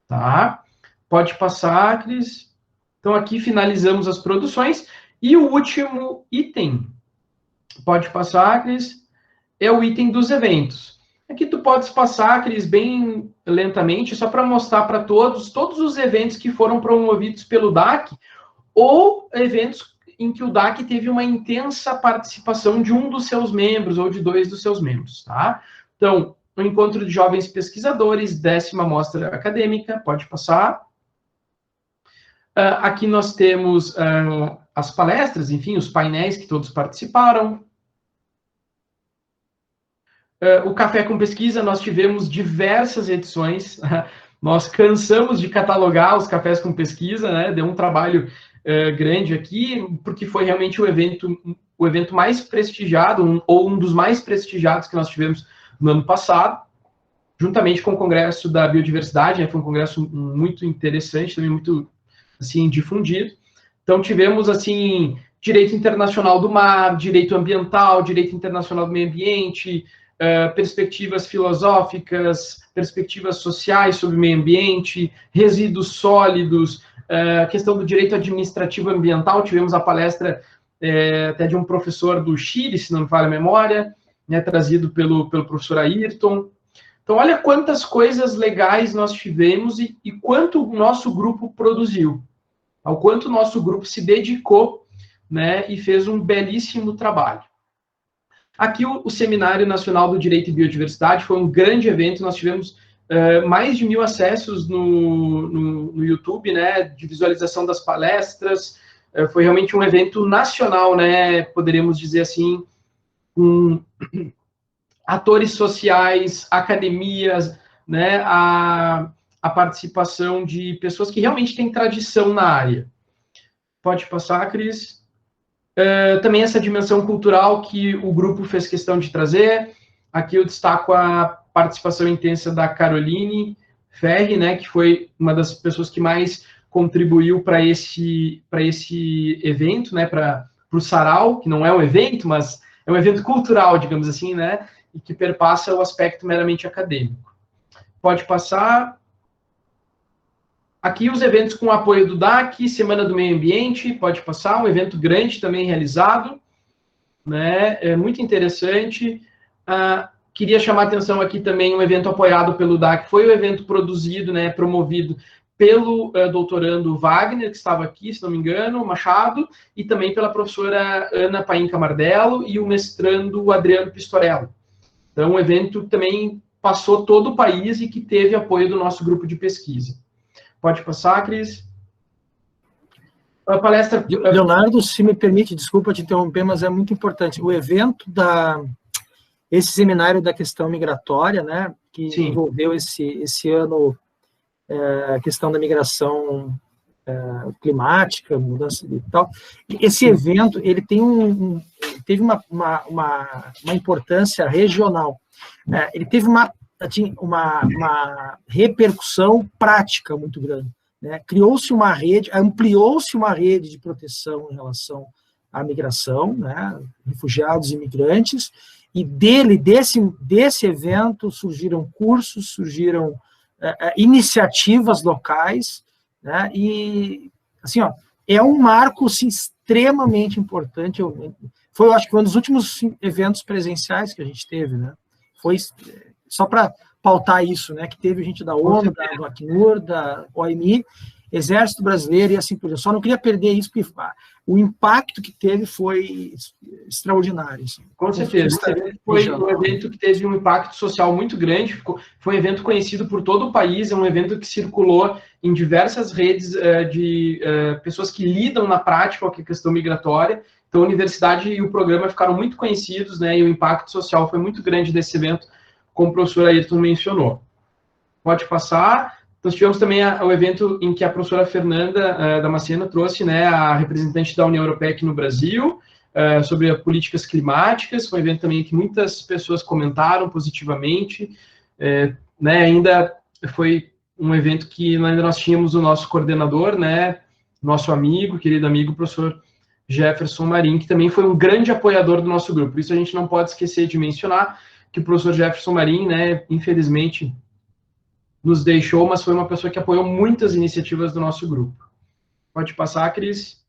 Tá? Pode passar, Cris. Então, aqui finalizamos as produções. E o último item, pode passar, Cris, é o item dos eventos. Aqui tu podes passar, Cris, bem lentamente, só para mostrar para todos os eventos que foram promovidos pelo DAC, ou eventos em que o DAC teve uma intensa participação de um dos seus membros ou de 2 dos seus membros, tá? Então, o Encontro de Jovens Pesquisadores, 10ª Mostra Acadêmica, pode passar. Aqui nós temos as palestras, enfim, os painéis que todos participaram. O Café com Pesquisa, nós tivemos diversas edições, nós cansamos de catalogar os cafés com pesquisa, né? Deu um trabalho grande aqui, porque foi realmente o evento mais prestigiado, ou um dos mais prestigiados que nós tivemos no ano passado, juntamente com o Congresso da Biodiversidade, né, foi um congresso muito interessante, também muito, assim, difundido. Então, tivemos, assim, direito internacional do mar, direito ambiental, direito internacional do meio ambiente, perspectivas filosóficas, perspectivas sociais sobre o meio ambiente, resíduos sólidos, a questão do direito administrativo ambiental, tivemos a palestra até de um professor do Chile, se não me falha a memória, né, trazido pelo professor Ayrton. Então, olha quantas coisas legais nós tivemos e quanto o nosso grupo produziu, ao quanto o nosso grupo se dedicou, né, e fez um belíssimo trabalho. Aqui o Seminário Nacional do Direito e Biodiversidade foi um grande evento, nós tivemos mais de 1000 acessos no YouTube, né, de visualização das palestras, foi realmente um evento nacional, né, poderíamos dizer assim, com atores sociais, academias, né, a participação de pessoas que realmente têm tradição na área. Pode passar, Cris. Também essa dimensão cultural que o grupo fez questão de trazer. Aqui eu destaco a participação intensa da Caroline Ferri, né, que foi uma das pessoas que mais contribuiu para esse evento, né, para o Sarau, que não é um evento, mas é um evento cultural, digamos assim, né, e que perpassa o aspecto meramente acadêmico. Pode passar. Aqui os eventos com apoio do DAC, Semana do Meio Ambiente, pode passar, um evento grande também realizado, né, é muito interessante. Queria chamar a atenção aqui também um evento apoiado pelo DAC, foi o evento produzido, né, promovido pelo doutorando Wagner, que estava aqui, se não me engano, Machado, e também pela professora Ana Paim Camardello e o mestrando Adriano Pistorello. Então, um evento que também passou todo o país e que teve apoio do nosso grupo de pesquisa. Pode passar, Cris. A palestra... Leonardo, se me permite, desculpa te interromper, mas é muito importante. O evento esse seminário da questão migratória, né, que Sim. envolveu esse ano a questão da migração climática, mudança e tal. Esse evento, ele tem teve uma importância regional. Ele teve uma repercussão prática muito grande. Né? Criou-se uma rede, ampliou-se uma rede de proteção em relação à migração, né? Refugiados e imigrantes, e desse evento surgiram cursos, surgiram iniciativas locais né? E, assim, ó, é um marco assim, extremamente importante. Foi, eu acho que um dos últimos eventos presenciais que a gente teve, né? Foi só para pautar isso, né? Que teve gente da ONU, do Acnur, da OMI, Exército Brasileiro e assim por diante. Só não queria perder isso, porque o impacto que teve foi extraordinário. Assim. Com certeza. Foi um evento que teve um impacto social muito grande. Foi um evento conhecido por todo o país. É um evento que circulou em diversas redes de pessoas que lidam na prática com a questão migratória. Então, a universidade e o programa ficaram muito conhecidos, né? E o impacto social foi muito grande desse evento, como o professor Ayrton mencionou. Pode passar. Nós tivemos também o evento em que a professora Fernanda Damasceno trouxe, né, a representante da União Europeia aqui no Brasil, sobre políticas climáticas. Foi um evento também que muitas pessoas comentaram positivamente. Né, ainda foi um evento que ainda nós tínhamos o nosso coordenador, né, nosso amigo, querido amigo, o professor Jefferson Marim, que também foi um grande apoiador do nosso grupo. Isso a gente não pode esquecer de mencionar, que o professor Jefferson Marim, né, infelizmente, nos deixou, mas foi uma pessoa que apoiou muitas iniciativas do nosso grupo. Pode passar, Cris.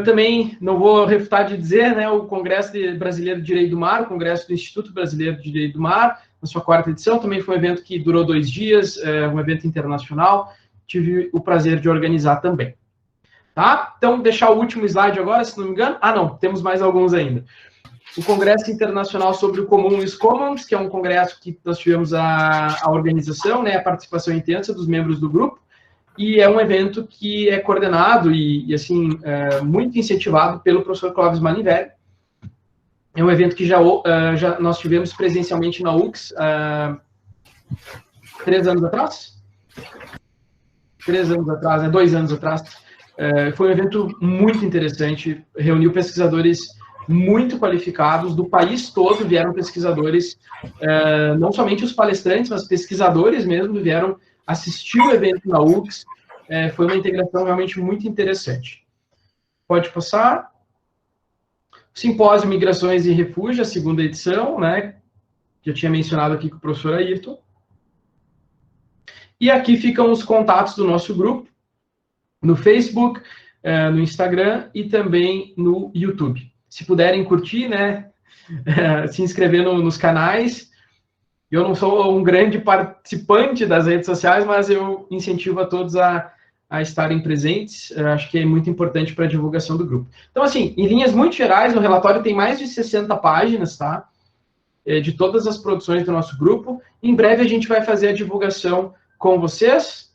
Também, não vou refutar de dizer, né, o Congresso Brasileiro de Direito do Mar, o Congresso do Instituto Brasileiro de Direito do Mar, na sua 4ª edição, também foi um evento que durou 2 dias, um evento internacional, tive o prazer de organizar também. Tá? Então, deixar o último slide agora, se não me engano. Ah, não, temos mais alguns ainda. O Congresso Internacional sobre o Comum e os Commons, que é um congresso que nós tivemos a organização, né, a participação intensa dos membros do grupo, e é um evento que é coordenado e assim, muito incentivado pelo professor Clóvis Manivelli. É um evento que já nós tivemos presencialmente na UX 3 anos atrás? 3 anos atrás, 2 anos atrás. Foi um evento muito interessante, reuniu pesquisadores muito qualificados, do país todo vieram pesquisadores, não somente os palestrantes, mas pesquisadores mesmo vieram assistir o evento na UX, foi uma integração realmente muito interessante. Pode passar. Simpósio Migrações e Refúgio, a 2ª edição, né, que eu tinha mencionado aqui com o professor Ayrton. E aqui ficam os contatos do nosso grupo, no Facebook, no Instagram e também no YouTube. Se puderem curtir, né, se inscrever nos canais. Eu não sou um grande participante das redes sociais, mas eu incentivo a todos a estarem presentes. Acho que é muito importante para a divulgação do grupo. Então, assim, em linhas muito gerais, o relatório tem mais de 60 páginas, tá? De todas as produções do nosso grupo. Em breve a gente vai fazer a divulgação com vocês.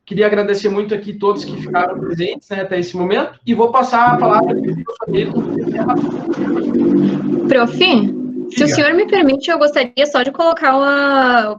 Queria agradecer muito aqui todos que ficaram presentes, né, até esse momento, e vou passar a palavra para o professor Ayrton. Prof, se o senhor me permite, eu gostaria só de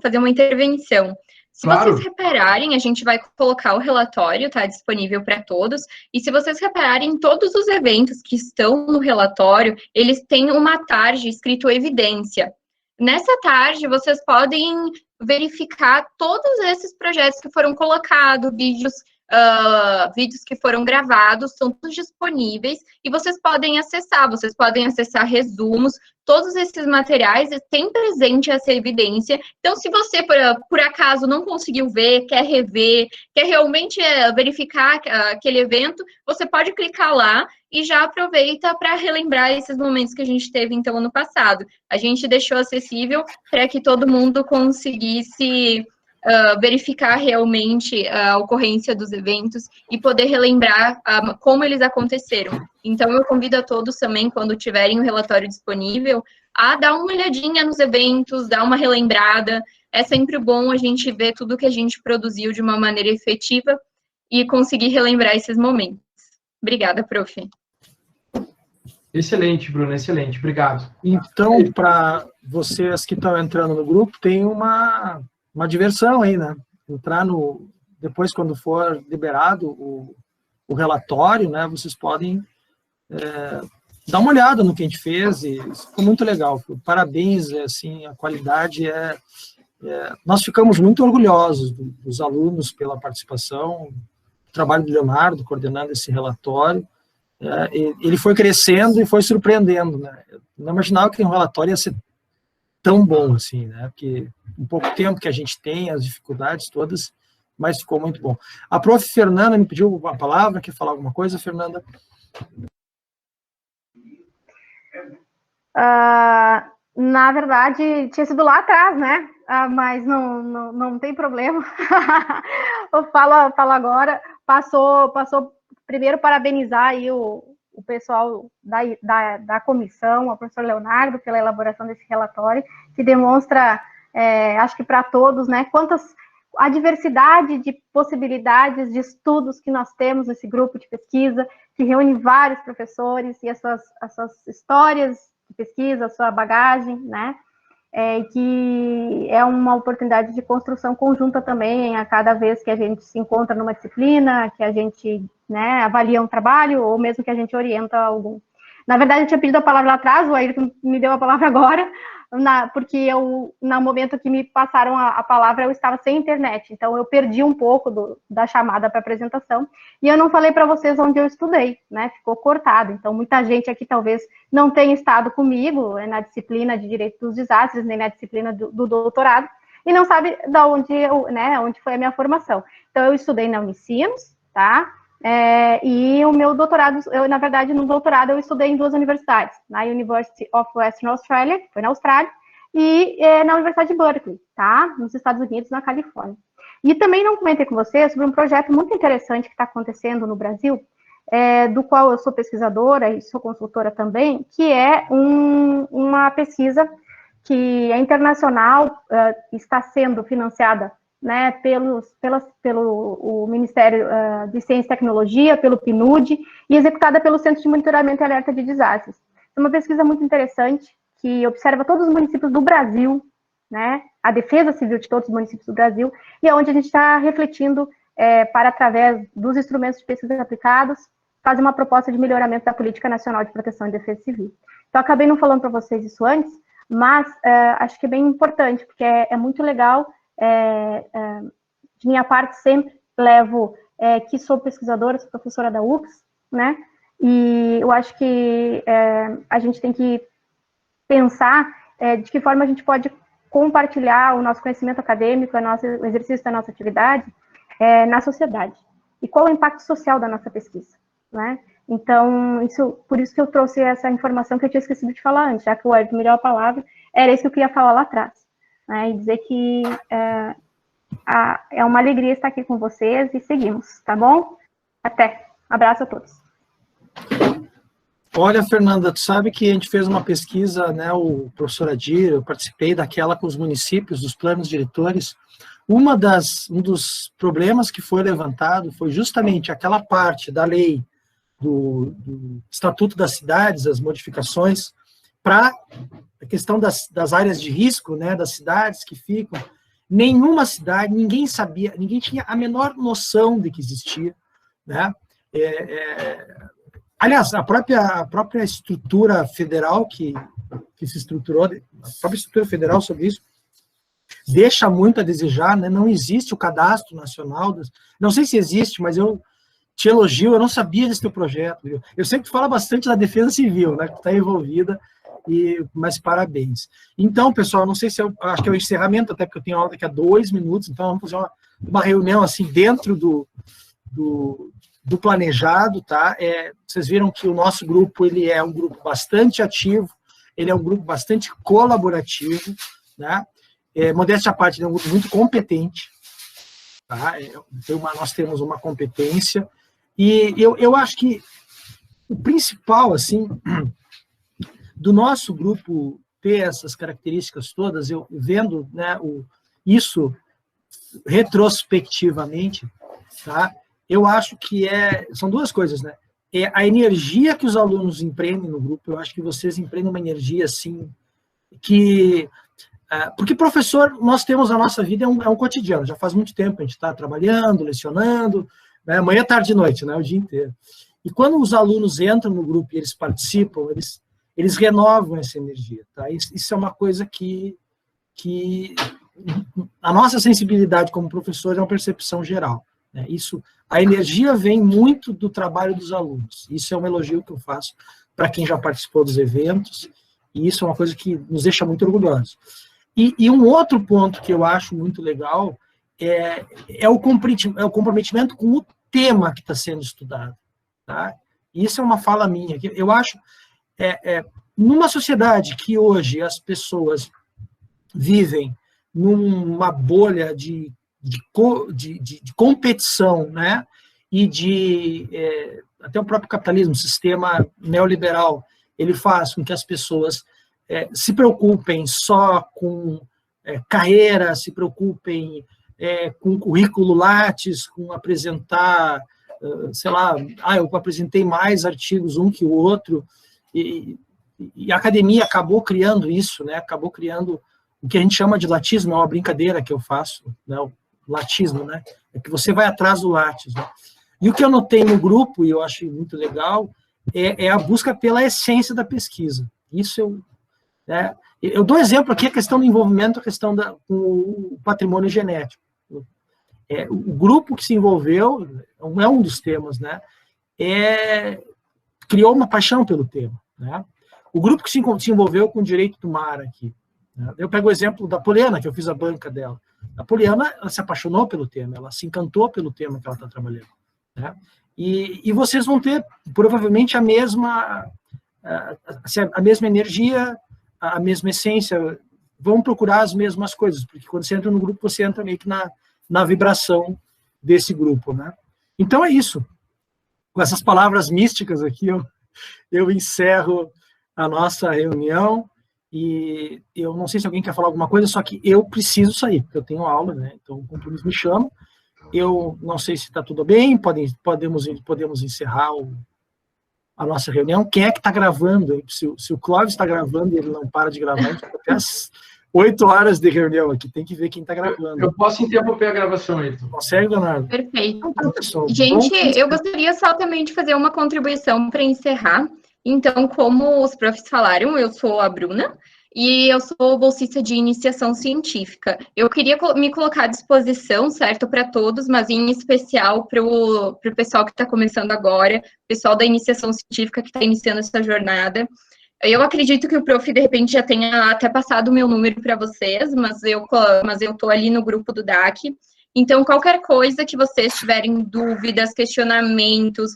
fazer uma intervenção. Se vocês repararem, a gente vai colocar o relatório, tá disponível para todos, e se vocês repararem, todos os eventos que estão no relatório, eles têm uma tarja escrito evidência. Nessa tarde, vocês podem verificar todos esses projetos que foram colocados, vídeos que foram gravados, são todos disponíveis, e vocês podem acessar resumos, todos esses materiais têm presente essa evidência. Então, se você, por acaso, não conseguiu ver, quer rever, quer realmente verificar aquele evento, você pode clicar lá e já aproveita para relembrar esses momentos que a gente teve, então, ano passado. A gente deixou acessível para que todo mundo conseguisse verificar realmente a ocorrência dos eventos e poder relembrar como eles aconteceram. Então, eu convido a todos também, quando tiverem o relatório disponível, a dar uma olhadinha nos eventos, dar uma relembrada. É sempre bom a gente ver tudo que a gente produziu de uma maneira efetiva e conseguir relembrar esses momentos. Obrigada, prof. Excelente, Bruna, excelente. Obrigado. Então, para vocês que estão entrando no grupo, tem uma diversão aí, né? Entrar depois, quando for liberado o relatório, né? Vocês podem dar uma olhada no que a gente fez, e ficou muito legal. Parabéns, assim, a qualidade nós ficamos muito orgulhosos dos alunos pela participação, o trabalho do Leonardo coordenando esse relatório. Ele foi crescendo e foi surpreendendo, né? Eu não imaginava que um relatório ia ser tão bom assim, né? Porque um pouco tempo que a gente tem, as dificuldades todas, mas ficou muito bom. A prof. Fernanda me pediu a palavra, quer falar alguma coisa, Fernanda? Na verdade, tinha sido lá atrás, né? Mas não tem problema. Eu falo agora. Passou primeiro parabenizar aí o pessoal da comissão, o professor Leonardo, pela elaboração desse relatório, que demonstra, acho que para todos, né, a diversidade de possibilidades de estudos que nós temos nesse grupo de pesquisa, que reúne vários professores e as suas histórias de pesquisa, a sua bagagem, né, que é uma oportunidade de construção conjunta também a cada vez que a gente se encontra numa disciplina, que a gente, né, avalia um trabalho, ou mesmo que a gente orienta algum. Na verdade, eu tinha pedido a palavra lá atrás, o Ayrton me deu a palavra agora, porque no momento que me passaram a palavra, eu estava sem internet, então eu perdi um pouco da chamada para apresentação, e eu não falei para vocês onde eu estudei, né, ficou cortado, então muita gente aqui talvez não tenha estado comigo na disciplina de Direito dos Desastres, nem na disciplina do doutorado, e não sabe onde foi a minha formação. Então, eu estudei na Unicinos, tá? E o meu doutorado, na verdade, no doutorado eu estudei em 2 universidades, na University of Western Australia, que foi na Austrália, e na Universidade de Berkeley, tá? Nos Estados Unidos, na Califórnia. E também não comentei com vocês sobre um projeto muito interessante que está acontecendo no Brasil, do qual eu sou pesquisadora e sou consultora também, que é uma pesquisa que é internacional, está sendo financiada, né, pelo Ministério de Ciência e Tecnologia, pelo PNUD, e executada pelo Centro de Monitoramento e Alerta de Desastres. É uma pesquisa muito interessante, que observa todos os municípios do Brasil, né, a defesa civil de todos os municípios do Brasil, e é onde a gente está refletindo para, através dos instrumentos de pesquisa aplicados, fazer uma proposta de melhoramento da Política Nacional de Proteção e Defesa Civil. Então, acabei não falando para vocês isso antes, mas acho que é bem importante, porque é muito legal. De minha parte, sempre levo que sou pesquisadora, sou professora da UFS, né, e eu acho que a gente tem que pensar de que forma a gente pode compartilhar o nosso conhecimento acadêmico, o exercício da nossa atividade na sociedade, e qual é o impacto social da nossa pesquisa, né. Então, por isso que eu trouxe essa informação que eu tinha esquecido de falar antes, já que o Ayrton me deu a palavra, era isso que eu queria falar lá atrás, né, e dizer que é uma alegria estar aqui com vocês e seguimos, tá bom? Até. Abraço a todos. Olha, Fernanda, tu sabe que a gente fez uma pesquisa, né, o professor Adir, eu participei daquela com os municípios, dos planos diretores. Um dos problemas que foi levantado foi justamente aquela parte da lei do Estatuto das Cidades, as modificações, para a questão das áreas de risco, né, das cidades que ficam. Nenhuma cidade, ninguém sabia, ninguém tinha a menor noção de que existia, né? Aliás, a própria estrutura federal que se estruturou, a própria estrutura federal sobre isso, deixa muito a desejar, né? Não existe o cadastro nacional, não sei se existe, mas eu te elogio, eu não sabia desse teu projeto, viu? Eu sempre falo bastante da defesa civil, né, que está envolvida, mas parabéns. Então, pessoal, não sei se acho que é o encerramento, até porque eu tenho aula daqui a 2 minutos, então vamos fazer uma reunião assim dentro do planejado, tá? Vocês viram que o nosso grupo, ele é um grupo bastante ativo, ele é um grupo bastante colaborativo, né? Modéstia à parte, ele é um grupo muito competente, tá? Nós temos uma competência, e eu acho que o principal, assim, do nosso grupo ter essas características todas, eu vendo, né, isso retrospectivamente, tá? Eu acho que são 2 coisas, né? A energia que os alunos empreendem no grupo, eu acho que vocês empreendem uma energia, assim, porque professor, nós temos a nossa vida, é um cotidiano, já faz muito tempo, a gente está trabalhando, lecionando, né, manhã, tarde e noite, né, o dia inteiro. E quando os alunos entram no grupo e eles participam, eles renovam essa energia, tá? Isso é uma coisa que a nossa sensibilidade como professor é uma percepção geral, né? A energia vem muito do trabalho dos alunos, isso é um elogio que eu faço para quem já participou dos eventos, e isso é uma coisa que nos deixa muito orgulhosos. E um outro ponto que eu acho muito legal é o comprometimento com o tema que está sendo estudado. Tá? Isso é uma fala minha. Eu acho, numa sociedade que hoje as pessoas vivem numa bolha de competição, né? E até o próprio capitalismo, o sistema neoliberal, ele faz com que as pessoas se preocupem só com carreira, se preocupem com currículo Lattes, com apresentar, sei lá, eu apresentei mais artigos um que o outro, e a academia acabou criando isso, né? Acabou criando o que a gente chama de latismo, é uma brincadeira que eu faço, né? O latismo, né? É que você vai atrás do Lattes, né? E o que eu notei no grupo, e eu achei muito legal, é a busca pela essência da pesquisa. Isso eu dou exemplo aqui, a questão do envolvimento, a questão com o patrimônio genético. O grupo que se envolveu, é um dos temas, né? Criou uma paixão pelo tema, né? O grupo que se envolveu com o direito do mar aqui, né? Eu pego o exemplo da Poliana, que eu fiz a banca dela. A Poliana, ela se apaixonou pelo tema, ela se encantou pelo tema que ela está trabalhando, né? E vocês vão ter, provavelmente, a mesma energia, a mesma essência, vão procurar as mesmas coisas, porque quando você entra no grupo, você entra meio que na vibração desse grupo, né? Então é isso. Com essas palavras místicas aqui, eu encerro a nossa reunião, e eu não sei se alguém quer falar alguma coisa, só que eu preciso sair, porque eu tenho aula, né? Então o compromisso me chama. Eu não sei se está tudo bem, podemos encerrar a nossa reunião. Quem é que está gravando? Se o Clóvis está gravando e ele não para de gravar, a gente até às 8 horas de reunião aqui, tem que ver quem está gravando. Eu posso interromper a gravação, Ayrton. Consegue, Leonardo? Perfeito. Então, pessoal, gente, eu gostaria só também de fazer uma contribuição para encerrar. Então, como os profs falaram, eu sou a Bruna, e eu sou bolsista de iniciação científica. Eu queria me colocar à disposição, certo, para todos, mas em especial para o pessoal que está começando agora, pessoal da iniciação científica que está iniciando essa jornada. Eu acredito que o prof, de repente, já tenha até passado o meu número para vocês, mas eu estou ali no grupo do DAC. Então, qualquer coisa que vocês tiverem dúvidas, questionamentos,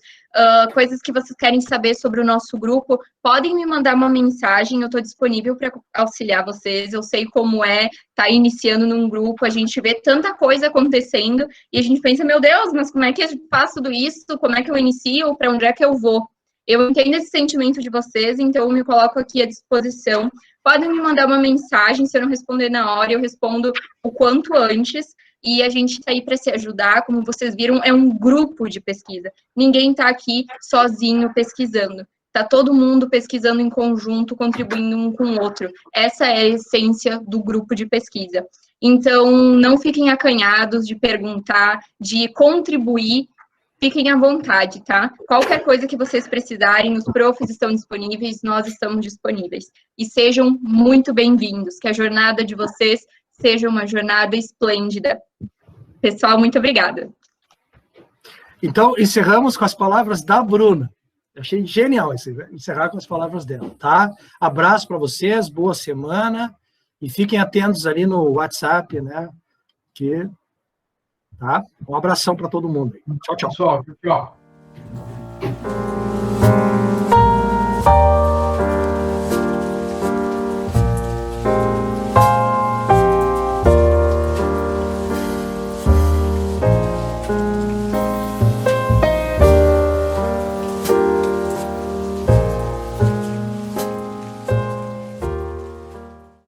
coisas que vocês querem saber sobre o nosso grupo, podem me mandar uma mensagem, eu estou disponível para auxiliar vocês. Eu sei como tá iniciando num grupo, a gente vê tanta coisa acontecendo, e a gente pensa, meu Deus, mas como é que eu faço tudo isso? Como é que eu inicio? Para onde é que eu vou? Eu entendo esse sentimento de vocês, então eu me coloco aqui à disposição. Podem me mandar uma mensagem, se eu não responder na hora, eu respondo o quanto antes. E a gente está aí para se ajudar, como vocês viram, é um grupo de pesquisa. Ninguém está aqui sozinho pesquisando. Está todo mundo pesquisando em conjunto, contribuindo um com o outro. Essa é a essência do grupo de pesquisa. Então, não fiquem acanhados de perguntar, de contribuir. Fiquem à vontade, tá? Qualquer coisa que vocês precisarem, os profs estão disponíveis, nós estamos disponíveis. E sejam muito bem-vindos, que a jornada de vocês seja uma jornada esplêndida. Pessoal, muito obrigada. Então, encerramos com as palavras da Bruna. Eu achei genial encerrar com as palavras dela, tá? Abraço para vocês, boa semana, e fiquem atentos ali no WhatsApp, né? Tá? Um abração para todo mundo. Tchau, tchau. Pessoal, tchau.